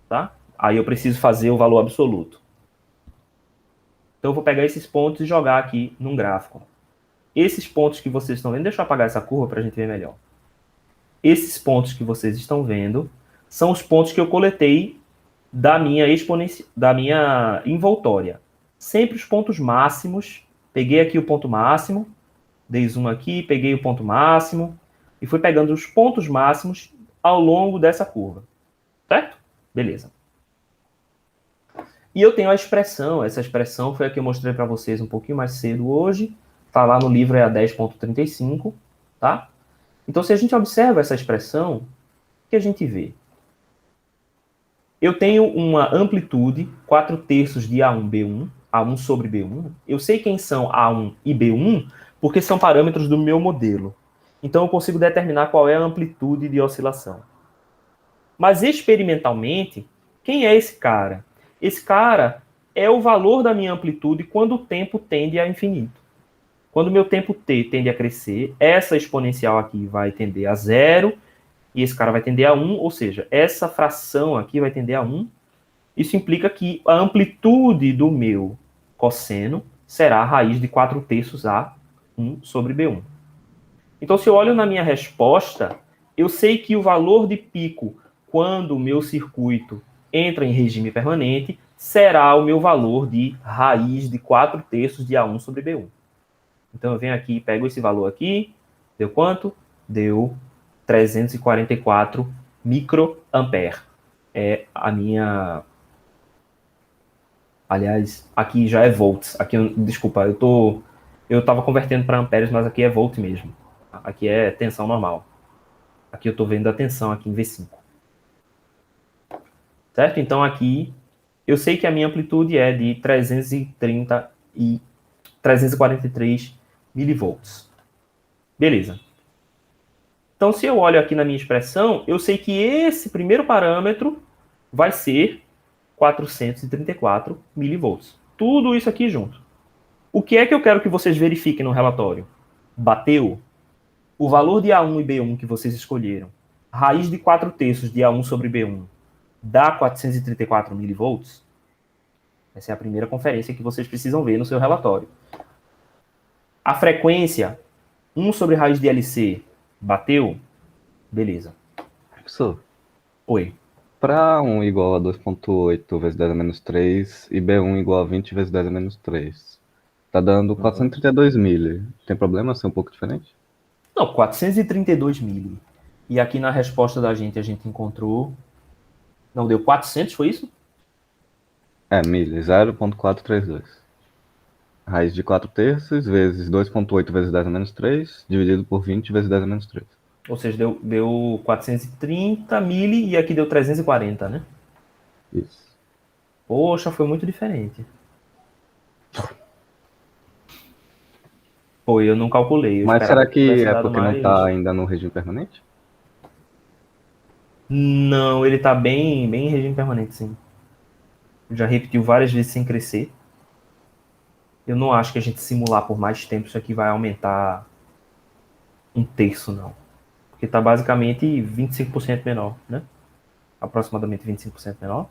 Tá? Aí eu preciso fazer o valor absoluto. Então eu vou pegar esses pontos e jogar aqui num gráfico. Esses pontos que vocês estão vendo, deixa eu apagar essa curva para a gente ver melhor. Esses pontos que vocês estão vendo são os pontos que eu coletei da minha envoltória. Sempre os pontos máximos. Peguei aqui o ponto máximo, dei zoom aqui, peguei o ponto máximo e fui pegando os pontos máximos ao longo dessa curva. Certo? Beleza. E eu tenho a expressão. Essa expressão foi a que eu mostrei para vocês um pouquinho mais cedo hoje. Está lá no livro, é a 10.35, tá? Então, se a gente observa essa expressão, o que a gente vê? Eu tenho uma amplitude 4/3 de A1B1, A1 sobre B1. Eu sei quem são A1 e B1, porque são parâmetros do meu modelo. Então, eu consigo determinar qual é a amplitude de oscilação. Mas, experimentalmente, quem é esse cara? Esse cara é o valor da minha amplitude quando o tempo tende a infinito. Quando o meu tempo t tende a crescer, essa exponencial aqui vai tender a 0, e esse cara vai tender a 1, ou seja, essa fração aqui vai tender a 1. Isso implica que a amplitude do meu cosseno será a raiz de 4/3 A1 sobre B1. Então, se eu olho na minha resposta, eu sei que o valor de pico, quando o meu circuito entra em regime permanente, será o meu valor de raiz de 4/3 de A1 sobre B1. Então, eu venho aqui e pego esse valor aqui. Deu quanto? Deu 344 microampere. É a minha... Aliás, aqui já é volts. Aqui, desculpa, eu estava convertendo para amperes, mas aqui é volt mesmo. Aqui é tensão normal. Aqui eu estou vendo a tensão aqui em V5. Certo? Então, aqui, eu sei que a minha amplitude é de 343 milivolts. Beleza. Então, se eu olho aqui na minha expressão, eu sei que esse primeiro parâmetro vai ser 434 milivolts. Tudo isso aqui junto. O que é que eu quero que vocês verifiquem no relatório? Bateu? O valor de A1 e B1 que vocês escolheram, raiz de 4/3 de A1 sobre B1, dá 434 milivolts? Essa é a primeira conferência que vocês precisam ver no seu relatório. A frequência, 1 sobre raiz de LC, bateu? Beleza. Professor, Oi. para 1 igual a 2,8 vezes 10 a menos 3 e B1 igual a 20 vezes 10 a menos 3, tá dando 432 mili. Tem problema ser um pouco diferente? Não, 432 mili. E aqui na resposta da gente, a gente encontrou... Não, deu 400, foi isso? É, mili, 0,432. Raiz de 4/3 vezes 2,8 vezes 10 a menos 3, dividido por 20 vezes 10 a menos 3. Ou seja, deu 430 mili e aqui deu 340, né? Isso. Poxa, foi muito diferente. Pô, eu não calculei. Mas será que tivesse é dado porque não está ainda no regime permanente? Não, ele tá bem em regime permanente, sim. Já repetiu várias vezes sem crescer. Eu não acho que a gente simular por mais tempo isso aqui vai aumentar 1/3, não. Porque tá basicamente 25% menor, né? Aproximadamente 25% menor.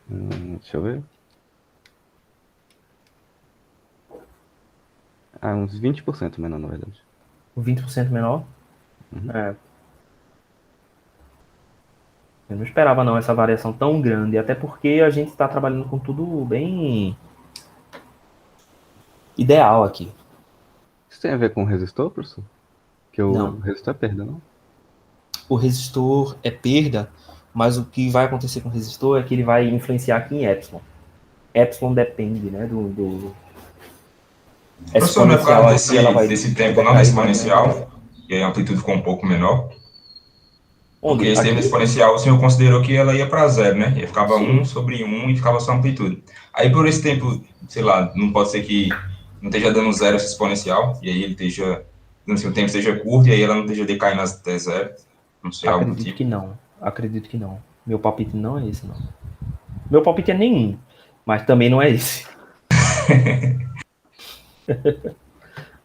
Deixa eu ver. Ah, uns 20% menor, na verdade. 20% menor? Uhum. É. Eu não esperava, não, essa variação tão grande. Até porque a gente está trabalhando com tudo bem ideal aqui. Isso tem a ver com o resistor, professor? Que o Não. resistor é perda, não? O resistor é perda, mas o que vai acontecer com o resistor é que ele vai influenciar aqui em epsilon. Epsilon depende, né, do Professor, não é por causa aqui, ela vai desse tempo não exponencial, e a amplitude ficou um pouco menor? Porque esse tempo exponencial, o senhor considerou que ela ia para 0, né? E ficava 1 sobre 1 e ficava só a amplitude. Aí, por esse tempo, sei lá, não pode ser que não esteja dando zero essa exponencial, e aí ele esteja, assim, o tempo esteja curto, e aí ela não esteja decaindo até zero, não sei, algo do Acredito tipo. que não. Acredito que não. Meu palpite não é esse, não. Meu palpite é nenhum, mas também não é esse.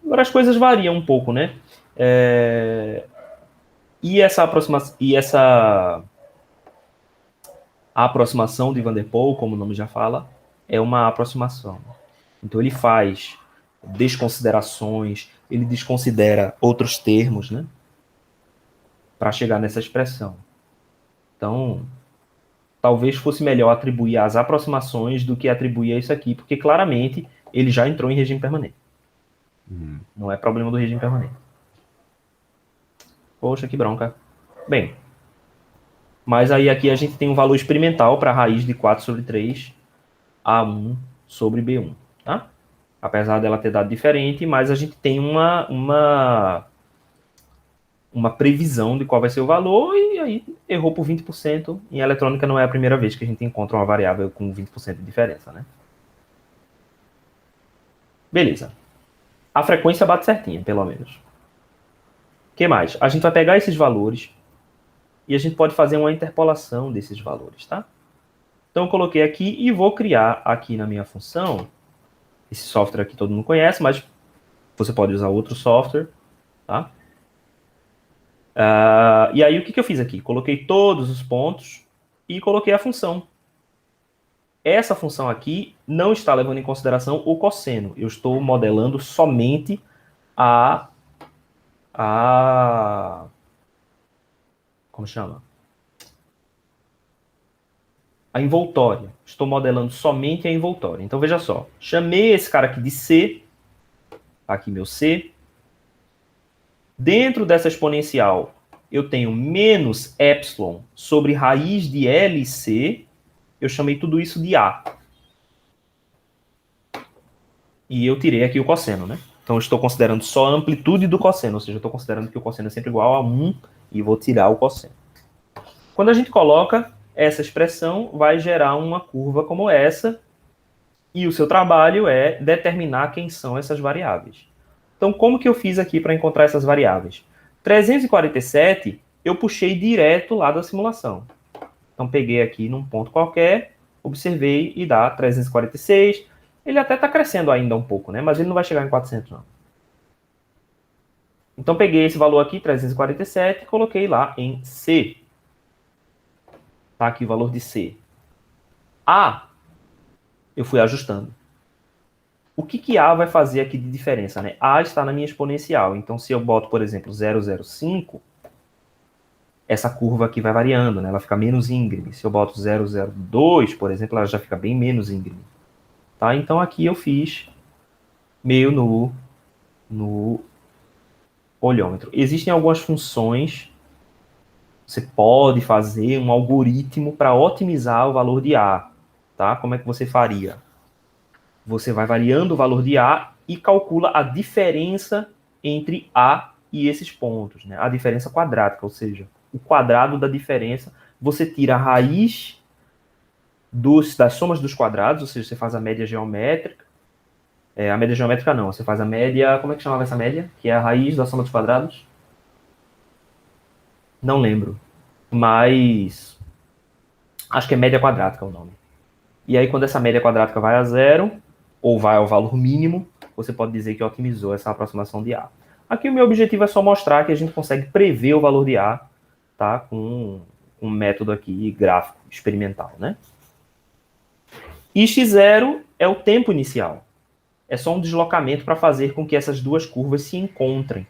Agora as coisas variam um pouco, né? E essa aproximação, a aproximação de Van der Poel, como o nome já fala, é uma aproximação. Então ele faz desconsiderações, ele desconsidera outros termos, né? Para chegar nessa expressão. Então, talvez fosse melhor atribuir às aproximações do que atribuir a isso aqui, porque claramente ele já entrou em regime permanente. Não é problema do regime permanente. Poxa, que bronca. Bem, mas aí aqui a gente tem um valor experimental para a raiz de 4 sobre 3, A1 sobre B1, tá? Apesar dela ter dado diferente, mas a gente tem uma previsão de qual vai ser o valor e aí errou por 20%. Em eletrônica não é a primeira vez que a gente encontra uma variável com 20% de diferença, né? Beleza. A frequência bate certinha, pelo menos. O que mais? A gente vai pegar esses valores e a gente pode fazer uma interpolação desses valores, tá? Então eu coloquei aqui e vou criar aqui na minha função, esse software aqui todo mundo conhece, mas você pode usar outro software, tá? E aí o que eu fiz aqui? Coloquei todos os pontos e coloquei a função. Essa função aqui não está levando em consideração o cosseno. Eu estou modelando somente como chama? A envoltória. Estou modelando somente a envoltória. Então, veja só. Chamei esse cara aqui de C. Aqui meu C. Dentro dessa exponencial, eu tenho menos epsilon sobre raiz de LC. Eu chamei tudo isso de A. E eu tirei aqui o cosseno, né? Então, eu estou considerando só a amplitude do cosseno. Ou seja, eu estou considerando que o cosseno é sempre igual a 1 e vou tirar o cosseno. Quando a gente coloca essa expressão, vai gerar uma curva como essa. E o seu trabalho é determinar quem são essas variáveis. Então, como que eu fiz aqui para encontrar essas variáveis? 347, eu puxei direto lá da simulação. Então, peguei aqui num ponto qualquer, observei e dá 346. Ele até está crescendo ainda um pouco, né? Mas ele não vai chegar em 400, não. Então, peguei esse valor aqui, 347, e coloquei lá em C. Tá aqui o valor de C. A, eu fui ajustando. O que A vai fazer aqui de diferença, né? A está na minha exponencial. Então, se eu boto, por exemplo, 0,05, essa curva aqui vai variando, né? Ela fica menos íngreme. Se eu boto 0,02, por exemplo, ela já fica bem menos íngreme. Tá? Então, aqui eu fiz meio no olhômetro. Existem algumas funções. Você pode fazer um algoritmo para otimizar o valor de A. Tá? Como é que você faria? Você vai variando o valor de A e calcula a diferença entre A e esses pontos, né? A diferença quadrática, ou seja, o quadrado da diferença. Você tira a raiz das somas dos quadrados, ou seja, você faz a média geométrica. A média geométrica não, você faz a média... Como é que chamava essa média? Que é a raiz da soma dos quadrados? Não lembro. Mas acho que é média quadrática o nome. E aí, quando essa média quadrática vai a zero, ou vai ao valor mínimo, você pode dizer que otimizou essa aproximação de A. Aqui o meu objetivo é só mostrar que a gente consegue prever o valor de A, tá? Com um método aqui gráfico, experimental, né? E x0 é o tempo inicial. É só um deslocamento para fazer com que essas duas curvas se encontrem.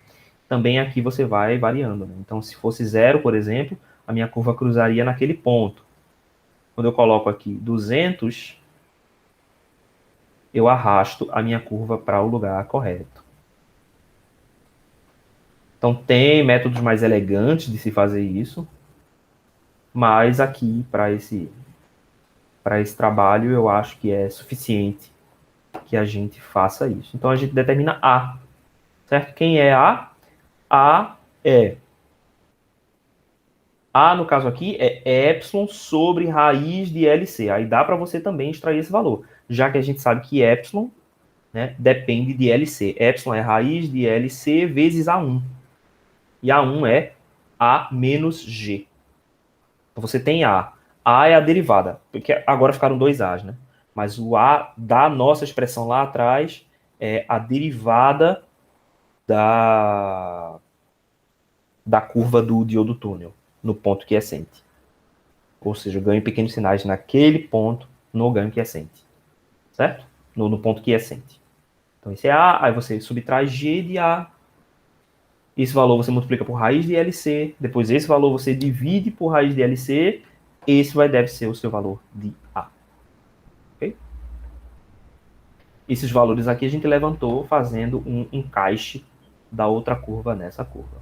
Também aqui você vai variando, né? Então, se fosse 0, por exemplo, a minha curva cruzaria naquele ponto. Quando eu coloco aqui 200, eu arrasto a minha curva para o lugar correto. Então, tem métodos mais elegantes de se fazer isso, mas aqui, para esse trabalho, eu acho que é suficiente que a gente faça isso. Então, a gente determina A, certo? Quem é A? A é... A, no caso aqui, é epsilon sobre raiz de LC. Aí dá para você também extrair esse valor, já que a gente sabe que epsilon, né, depende de LC. Epsilon é raiz de LC vezes A1. E A1 é A menos G. Então você tem A. A é a derivada, porque agora ficaram dois A's, né? Mas o A da nossa expressão lá atrás é a derivada da curva do diodo túnel, no ponto quiescente. Ou seja, eu ganho pequenos sinais naquele ponto, no ganho quiescente. Certo? No ponto quiescente. Então, esse é A, aí você subtrai G de A. Esse valor você multiplica por raiz de LC. Depois, esse valor você divide por raiz de LC. Esse deve ser o seu valor de A. Ok? Esses valores aqui a gente levantou fazendo um encaixe da outra curva nessa curva.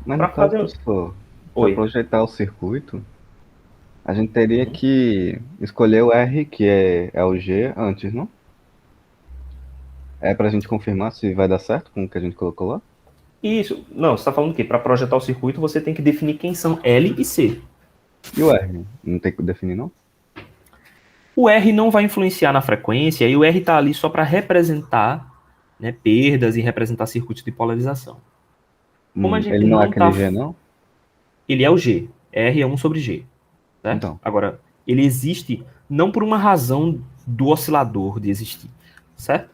Mas Pra no caso, fazer- professor, para Oi. projetar o circuito, a gente teria que escolher o R, que é o G, antes, não? É pra gente confirmar se vai dar certo com o que a gente colocou lá? Isso. Não, você está falando o quê? Para projetar o circuito, você tem que definir quem são L e C. E o R? Não tem que definir, não? O R não vai influenciar na frequência, e o R está ali só para representar, né, perdas e representar circuitos de polarização. Como a gente Ele não é não aquele tá- G, não? Ele é o G. R é 1 sobre G. Certo? Então. Agora, ele existe não por uma razão do oscilador de existir. Certo?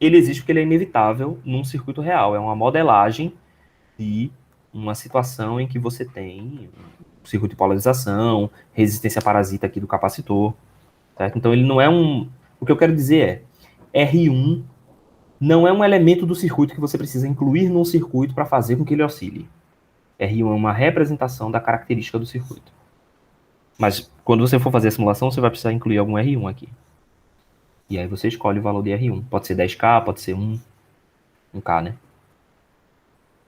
Ele existe porque ele é inevitável num circuito real. É uma modelagem de uma situação em que você tem um circuito de polarização, resistência parasita aqui do capacitor. Certo? Então, ele não é um... O que eu quero dizer é, R1 não é um elemento do circuito que você precisa incluir num circuito para fazer com que ele oscile. R1 é uma representação da característica do circuito. Mas quando você for fazer a simulação, você vai precisar incluir algum R1 aqui. E aí você escolhe o valor de R1. Pode ser 10K, pode ser 1K, né?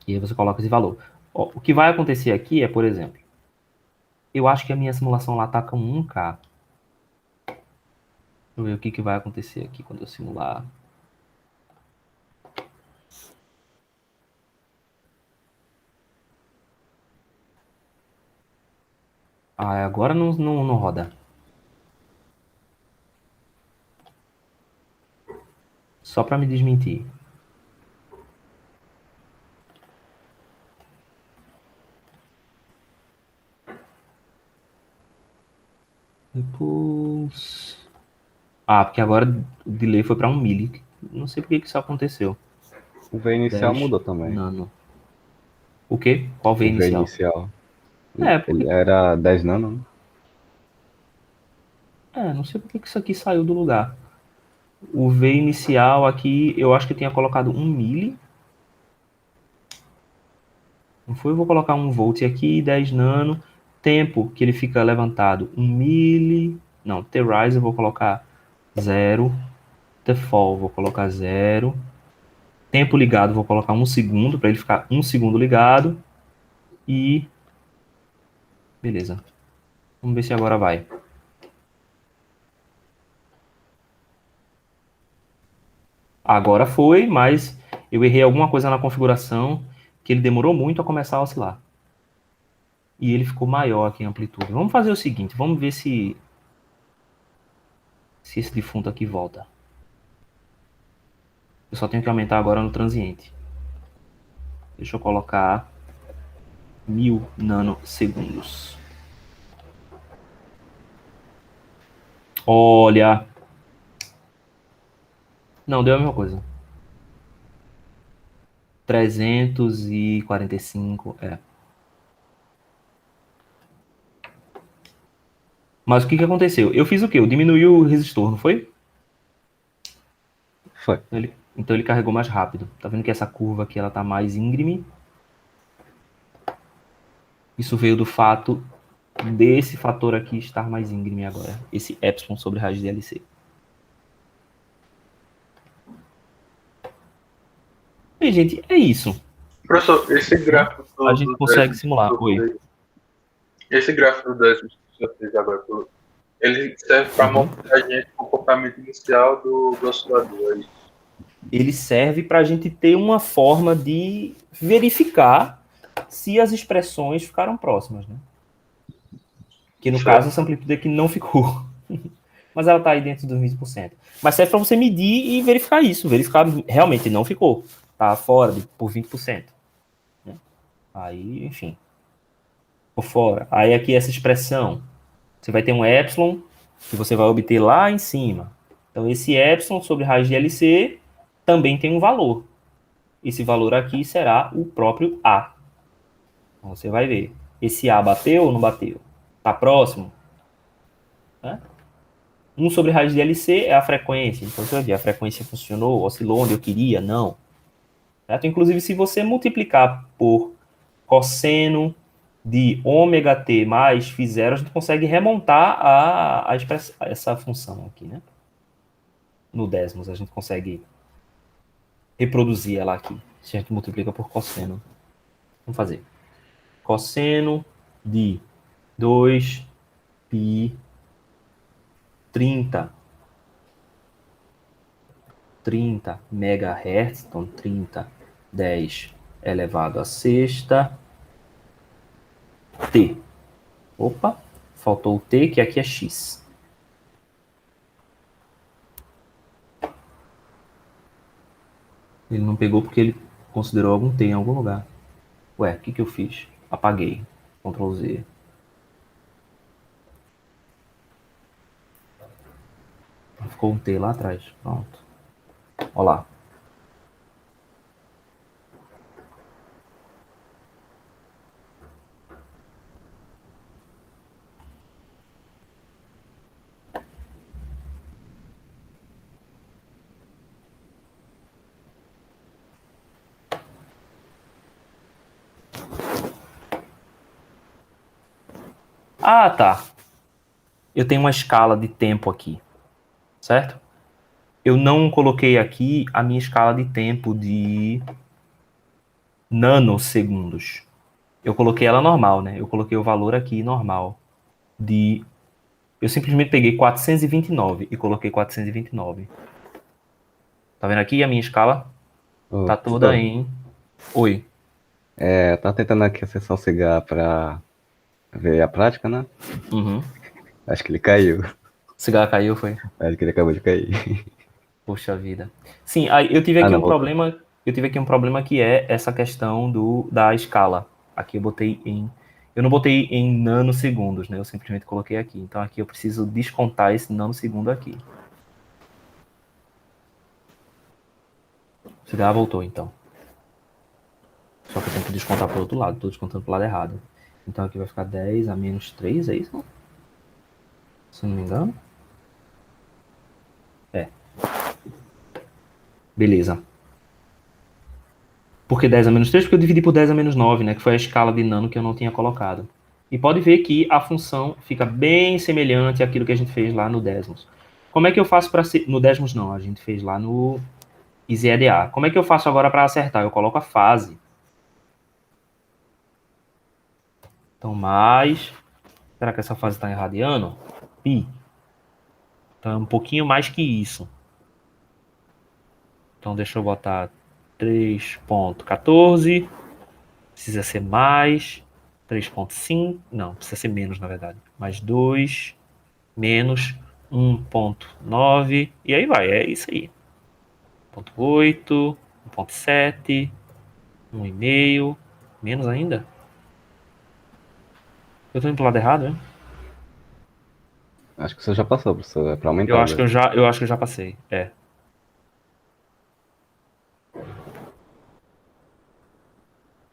E aí você coloca esse valor. Ó, o que vai acontecer aqui é, por exemplo, eu acho que a minha simulação lá tá com 1K. Deixa eu ver o que vai acontecer aqui quando eu simular. Ah, agora não roda. Só para me desmentir. Depois... Ah, porque agora o delay foi para 1 milli. Não sei por que isso aconteceu. O V inicial 10 mudou também. nano. O quê? Qual V O V inicial? inicial. É, porque... Ele era 10 nano, né? não sei por que isso aqui saiu do lugar. O V inicial aqui, eu acho que eu tinha colocado 1 milli. Não foi? Eu vou colocar 1 volt aqui, 10 nano. Tempo que ele fica levantado, 1 milli. Não, T-rise eu vou colocar 0. T-fall vou colocar 0. Tempo ligado vou colocar 1 segundo, para ele ficar 1 segundo ligado. E... beleza. Vamos ver se agora vai. Agora foi, mas eu errei alguma coisa na configuração que ele demorou muito a começar a oscilar. E ele ficou maior aqui em amplitude. Vamos fazer o seguinte, vamos ver se esse defunto aqui volta. Eu só tenho que aumentar agora no transiente. Deixa eu colocar 1000 nanosegundos. Olha. Não, deu a mesma coisa. 345, Mas o que aconteceu? Eu fiz o quê? Eu diminui o resistor, não foi? Foi. Então ele carregou mais rápido. Tá vendo que essa curva aqui ela tá mais íngreme? Isso veio do fato desse fator aqui estar mais íngreme agora. Esse epsilon sobre raiz de LC. E, gente, é isso. Professor, esse gráfico A gente consegue simular. Oi. Esse gráfico do décimo que o senhor fez agora, ele serve para mostrar a gente o comportamento inicial do oscilador. Ele serve para a gente ter uma forma de verificar se as expressões ficaram próximas, né? Que no caso essa amplitude aqui não ficou. mas ela está aí dentro dos 20%. Mas serve para você medir e verificar isso, verificar realmente não ficou, tá fora por 20%. Né? Aí, enfim, por fora. Aí aqui essa expressão, você vai ter um epsilon que você vai obter lá em cima. Então esse epsilon sobre raiz de LC também tem um valor. Esse valor aqui será o próprio A. Então você vai ver. Esse A bateu ou não bateu? Está próximo? Né? 1 sobre raiz de LC é a frequência. Então você vai ver, a frequência funcionou, oscilou onde eu queria? Não. Certo? Inclusive, se você multiplicar por cosseno de ômega t mais φ0, a gente consegue remontar essa função aqui, né? No décimos, a gente consegue reproduzir ela aqui, se a gente multiplica por cosseno. Vamos fazer. Cosseno de 2π 30 MHz, então 30, 10 elevado a sexta, T. Opa, faltou o T, que aqui é X. Ele não pegou porque ele considerou algum T em algum lugar. Ué, o que eu fiz? Apaguei. Ctrl Z. Ficou um T lá atrás. Pronto. Olha lá. Ah, tá. Eu tenho uma escala de tempo aqui, certo? Eu não coloquei aqui a minha escala de tempo de nanosegundos. Eu coloquei ela normal, né? Eu coloquei o valor aqui normal de... Eu simplesmente peguei 429 e coloquei 429. Tá vendo aqui a minha escala? Tá toda em... Oi. Tá tentando aqui acessar o cigarro pra ver a prática, né? Uhum. Acho que ele caiu. O cigarro caiu, foi? Acho que ele acabou de cair. Poxa vida. Sim, aí eu tive aqui voltou. problema. Eu tive aqui um problema que é essa questão da escala. Aqui eu botei em... Eu não botei em nanosegundos, né? Eu simplesmente coloquei aqui. Então aqui eu preciso descontar esse nanosegundo aqui. O cigarro voltou, então. Só que eu tenho que descontar pro outro lado. Estou descontando pro lado errado. Então aqui vai ficar 10 a menos 3, é isso? Se não me engano. É. Beleza. Por que 10 a menos 3? Porque eu dividi por 10 a menos 9, né? Que foi a escala de nano que eu não tinha colocado. E pode ver que a função fica bem semelhante àquilo que a gente fez lá no décimos. Como é que eu faço para... No décimos não, a gente fez lá no IZEDA. Como é que eu faço agora para acertar? Eu coloco a fase. Então, mais... Será que essa fase está em radiano? Pi. Então, é um pouquinho mais que isso. Então, deixa eu botar 3.14. Precisa ser mais. 3.5. Não, precisa ser menos, na verdade. Mais 2. Menos 1.9. E aí vai, é isso aí. 1.8. 1.7. 1,5. Menos ainda? Eu tô indo pro lado errado, né? Acho que você já passou, professor. É pra aumentar. Eu acho que eu já passei. É.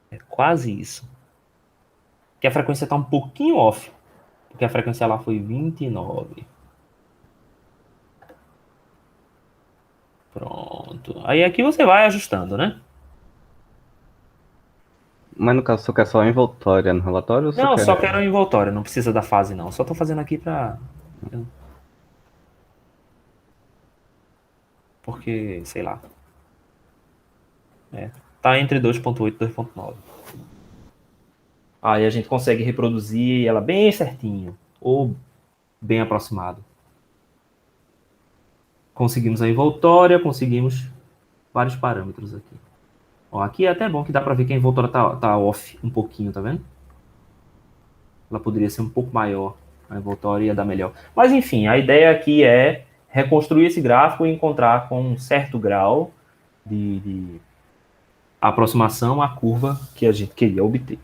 É quase isso. Que a frequência tá um pouquinho off. Porque a frequência lá foi 29. Pronto. Aí aqui você vai ajustando, né? Mas no caso, você quer só a envoltória no relatório ou você Não, quer... só quero envoltório. Não precisa da fase, não. Só tô fazendo aqui pra... Porque, sei lá. Tá entre 2.8 e 2.9. Aí a gente consegue reproduzir ela bem certinho. Ou bem aproximado. Conseguimos a envoltória, conseguimos vários parâmetros aqui. Ó, aqui é até bom que dá pra ver que a envoltória tá off um pouquinho, tá vendo? Ela poderia ser um pouco maior. A envoltória ia dar melhor. Mas, enfim, a ideia aqui é reconstruir esse gráfico e encontrar com um certo grau de aproximação à curva que a gente queria obter.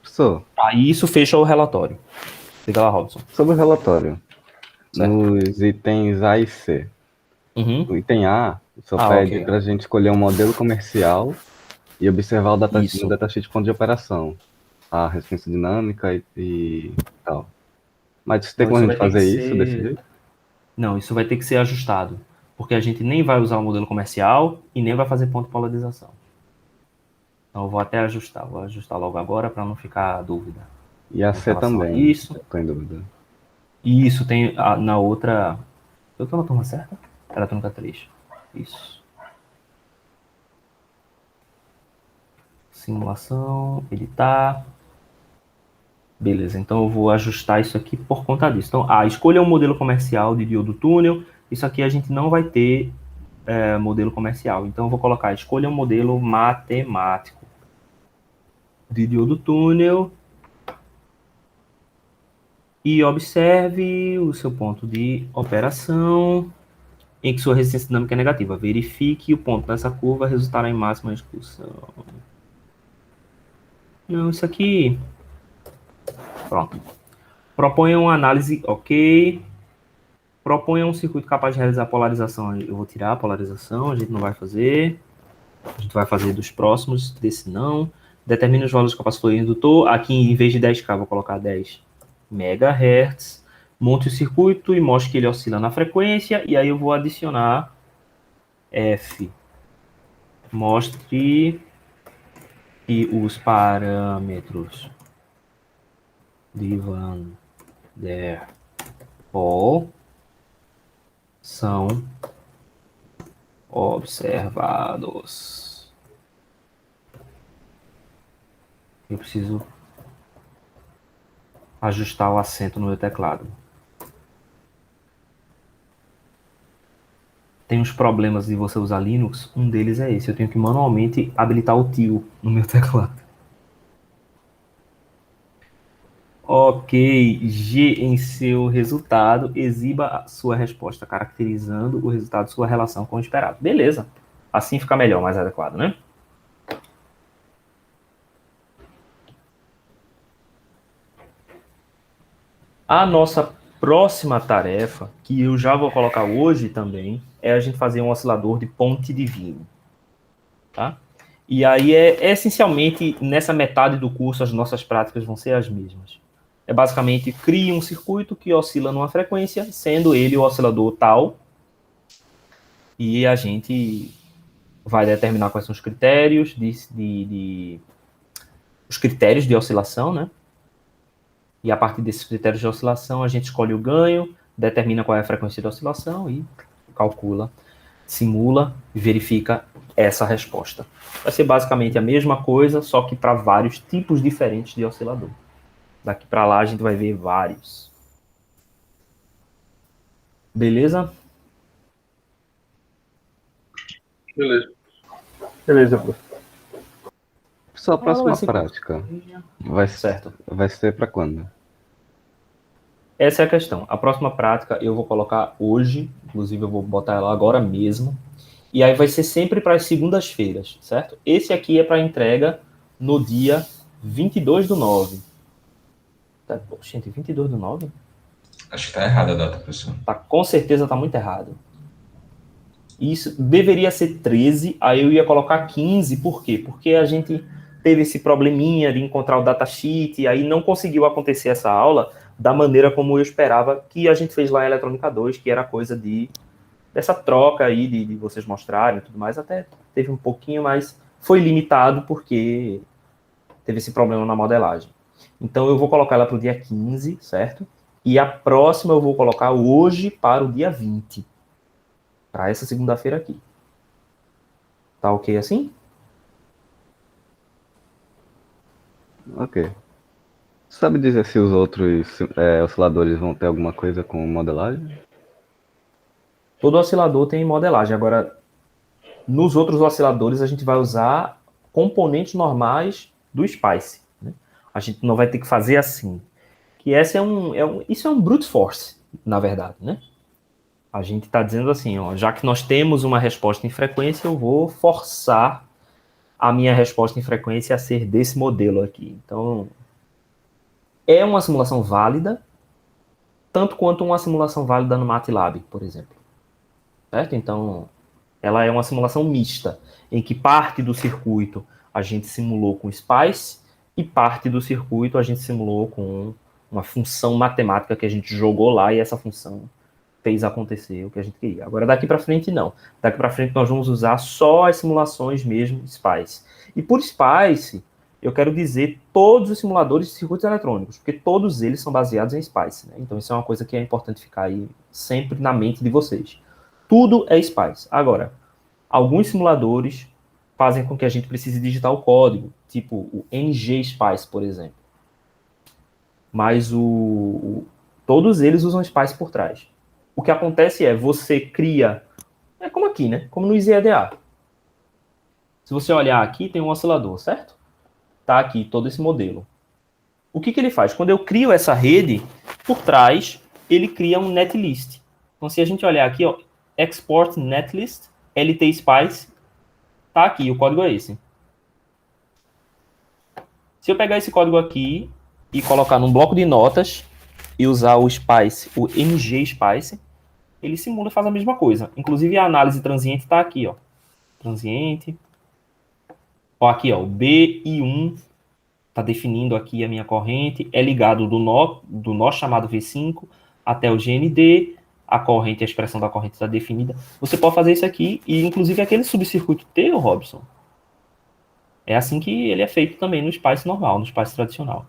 Professor, Aí isso fecha o relatório. Diga lá, Robson. sobre o relatório, Certo. nos itens A e C. Uhum. No item A, só Ah, pede ok. para a gente escolher um modelo comercial e observar o Isso. no datasheet ponto de operação, a resistência dinâmica e tal. Mas tem Não, como a isso gente vai ter fazer que isso ser- desse jeito? Não, isso vai ter que ser ajustado. Porque a gente nem vai usar o modelo comercial e nem vai fazer ponto de polarização. Então eu vou até ajustar. Vou ajustar logo agora para não ficar dúvida. E a Em C relação a também, isso. tô em dúvida. E isso tem na outra. Eu tô na turma certa? Era a turma 3. Isso. Simulação, editar. Beleza, então eu vou ajustar isso aqui por conta disso. Então, escolha um modelo comercial de diodo túnel. Isso aqui a gente não vai ter modelo comercial. Então eu vou colocar, escolha um modelo matemático de diodo túnel. E observe o seu ponto de operação em que sua resistência dinâmica é negativa. Verifique o ponto dessa curva resultará em máxima expulsão. Não, isso aqui... Pronto. Proponha uma análise, ok. Proponha um circuito capaz de realizar polarização. Eu vou tirar a polarização, a gente não vai fazer. A gente vai fazer dos próximos, desse não. Determine os valores do capacitor e indutor. Aqui, em vez de 10K, vou colocar 10 MHz. Monte o circuito e mostre que ele oscila na frequência. E aí eu vou adicionar F. Mostre que os parâmetros de Van der Waals são observados. Eu preciso ajustar o acento no meu teclado. Tem uns problemas de você usar Linux, um deles é esse. Eu tenho que manualmente habilitar o tio no meu teclado. Ok, G em seu resultado, exiba a sua resposta, caracterizando o resultado de sua relação com o esperado. Beleza, assim fica melhor, mais adequado, né? A nossa próxima tarefa, que eu já vou colocar hoje também, é a gente fazer um oscilador de ponte divino. Tá? E aí, essencialmente, nessa metade do curso, as nossas práticas vão ser as mesmas. É basicamente, crie um circuito que oscila numa frequência, sendo ele o oscilador tal, e a gente vai determinar quais são os critérios os critérios de oscilação, né? E a partir desses critérios de oscilação, a gente escolhe o ganho, determina qual é a frequência de oscilação e calcula, simula e verifica essa resposta. Vai ser basicamente a mesma coisa, só que para vários tipos diferentes de oscilador. Daqui para lá a gente vai ver vários. Beleza? Beleza. Beleza, professor. Só a próxima vai ser- prática Certo. vai ser para quando? Essa é a questão. A próxima prática eu vou colocar hoje, inclusive eu vou botar ela agora mesmo, e aí vai ser sempre para as segundas-feiras, certo? Esse aqui é para entrega no dia 22/9. Tá, gente, 22/9? Acho que tá errada a data, professor. Tá, com certeza tá muito errado. Isso deveria ser 13, aí eu ia colocar 15, por quê? Porque a gente teve esse probleminha de encontrar o datasheet, e aí não conseguiu acontecer essa aula da maneira como eu esperava que a gente fez lá em Eletrônica 2, que era coisa dessa troca aí de vocês mostrarem e tudo mais, até teve um pouquinho, mas foi limitado porque teve esse problema na modelagem. Então eu vou colocar ela para o dia 15, certo? E a próxima eu vou colocar hoje para o dia 20. Para essa segunda-feira aqui. Tá ok assim? Ok. Sabe dizer se os outros osciladores vão ter alguma coisa com modelagem? Todo oscilador tem modelagem. Agora, nos outros osciladores, a gente vai usar componentes normais do SPICE. Né? A gente não vai ter que fazer assim. que isso é um brute force, na verdade, né? A gente está dizendo assim, ó, já que nós temos uma resposta em frequência, eu vou forçar a minha resposta em frequência a ser desse modelo aqui. Então, é uma simulação válida, tanto quanto uma simulação válida no MATLAB, por exemplo. Certo? Então, ela é uma simulação mista, em que parte do circuito a gente simulou com SPICE e parte do circuito a gente simulou com uma função matemática que a gente jogou lá e essa função fez acontecer o que a gente queria. Agora, daqui para frente, não. Daqui para frente, nós vamos usar só as simulações mesmo SPICE. E por SPICE, eu quero dizer todos os simuladores de circuitos eletrônicos, porque todos eles são baseados em SPICE. Né? Então, isso é uma coisa que é importante ficar aí sempre na mente de vocês. Tudo é SPICE. Agora, alguns simuladores fazem com que a gente precise digitar o código, tipo o ngSpice, por exemplo. Mas todos eles usam SPICE por trás. O que acontece é, você cria, é como aqui, né? Como no EasyEDA. Se você olhar aqui, tem um oscilador, certo? Tá aqui todo esse modelo. O que ele faz? Quando eu crio essa rede, por trás, ele cria um netlist. Então, se a gente olhar aqui, ó, export netlist, LT-SPICE, tá aqui, o código é esse. Se eu pegar esse código aqui e colocar num bloco de notas e usar o SPICE, o ngSpice, ele simula e faz a mesma coisa. Inclusive a análise transiente está aqui, ó. Transiente. Ó, aqui, ó, o BI1 está definindo aqui a minha corrente, é ligado do nó chamado V5 até o GND, a corrente, a expressão da corrente está definida. Você pode fazer isso aqui, e inclusive aquele subcircuito teu, Robson, é assim que ele é feito também no SPICE normal, no SPICE tradicional.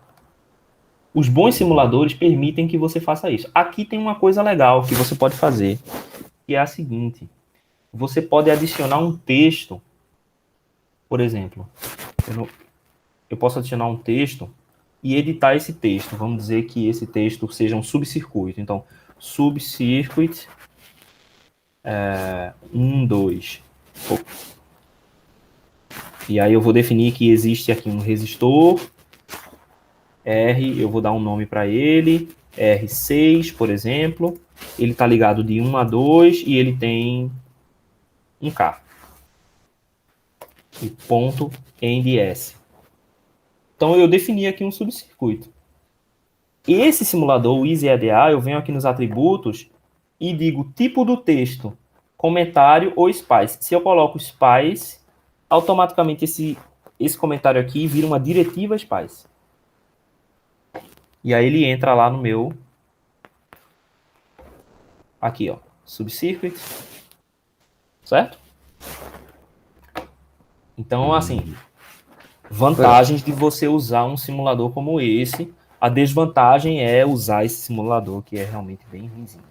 Os bons simuladores permitem que você faça isso. Aqui tem uma coisa legal que você pode fazer, que é a seguinte. Você pode adicionar um texto, por exemplo, eu posso adicionar um texto e editar esse texto. Vamos dizer que esse texto seja um subcircuito. Então, subcircuit 1, 2. E aí eu vou definir que existe aqui um resistor, R, eu vou dar um nome para ele, R6, por exemplo. Ele está ligado de 1 a 2 e ele tem um K. E ponto NDS. Então eu defini aqui um subcircuito. Esse simulador, o EasyEDA, eu venho aqui nos atributos e digo tipo do texto, comentário ou SPICE. Se eu coloco SPICE, automaticamente esse comentário aqui vira uma diretiva SPICE. E aí ele entra lá no meu, aqui, ó, subcircuit, certo? Então, assim, vantagens de você usar um simulador como esse. A desvantagem é usar esse simulador, que é realmente bem ruimzinho.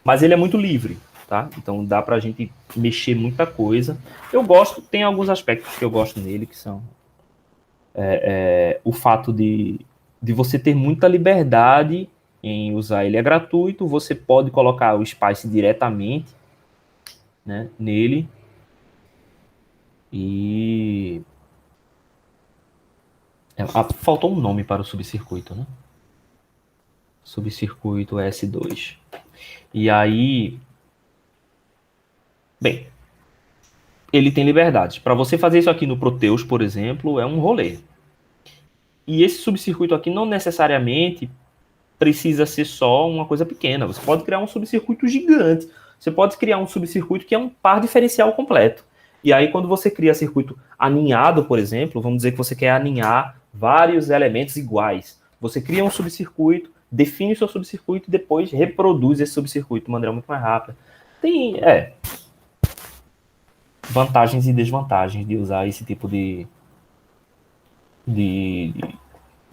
Mas ele é muito livre, tá? Então dá pra gente mexer muita coisa. Eu gosto, tem alguns aspectos que eu gosto nele, que são o fato de você ter muita liberdade em usar ele. É gratuito, você pode colocar o SPICE diretamente, né, nele. E faltou um nome para o subcircuito, né? Subcircuito S2. E aí, bem, ele tem liberdades. Para você fazer isso aqui no Proteus, por exemplo, é um rolê. E esse subcircuito aqui não necessariamente precisa ser só uma coisa pequena. Você pode criar um subcircuito gigante. Você pode criar um subcircuito que é um par diferencial completo. E aí, quando você cria circuito aninhado, por exemplo, vamos dizer que você quer aninhar vários elementos iguais. Você cria um subcircuito, define o seu subcircuito e depois reproduz esse subcircuito de maneira muito mais rápida. Tem, vantagens e desvantagens de usar esse tipo de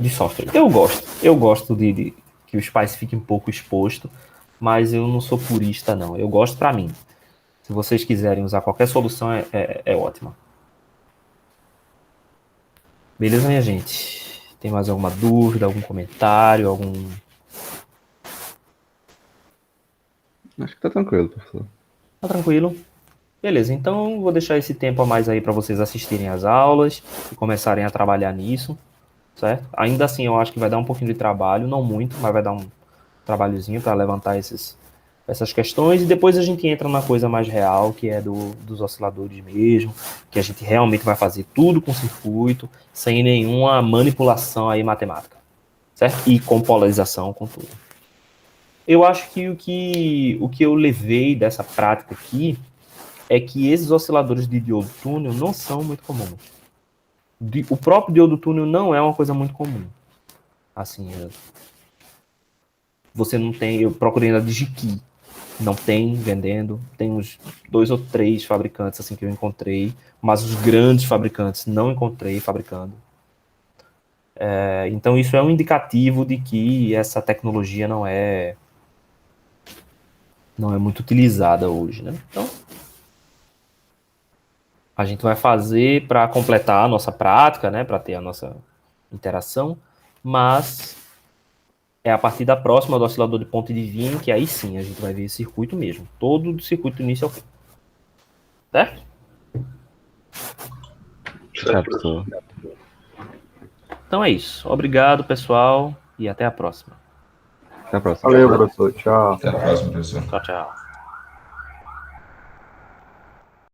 software. Eu gosto de que o SPICE fique um pouco exposto, mas eu não sou purista, não. Eu gosto para mim. Se vocês quiserem usar qualquer solução, é ótima. Beleza, minha gente? Tem mais alguma dúvida, algum comentário, Acho que tá tranquilo, professor. Tá tranquilo? Beleza, então vou deixar esse tempo a mais aí para vocês assistirem às aulas e começarem a trabalhar nisso. certo? Ainda assim, eu acho que vai dar um pouquinho de trabalho, não muito, mas vai dar um trabalhozinho para levantar essas questões, e depois a gente entra na coisa mais real, que é dos osciladores mesmo, que a gente realmente vai fazer tudo com circuito, sem nenhuma manipulação aí matemática, certo? E com polarização, com tudo. Eu acho que o que eu levei dessa prática aqui é que esses osciladores de diodo túnel não são muito comuns. O próprio diodo túnel não é uma coisa muito comum. Assim, você não tem... Eu procurei na DigiKey, não tem vendendo. Tem uns 2 ou 3 fabricantes assim que eu encontrei, mas os grandes fabricantes não encontrei fabricando. Então isso é um indicativo de que essa tecnologia não é muito utilizada hoje, né? Então, a gente vai fazer para completar a nossa prática, né, para ter a nossa interação, mas é a partir da próxima do oscilador de ponto divino que aí sim a gente vai ver esse circuito mesmo, todo do circuito do início ao fim. Certo? Certo, professor. Então é isso. Obrigado, pessoal, e até a próxima. Até a próxima. Valeu, professor. Tchau. Até a próxima, professor. Tchau, tchau.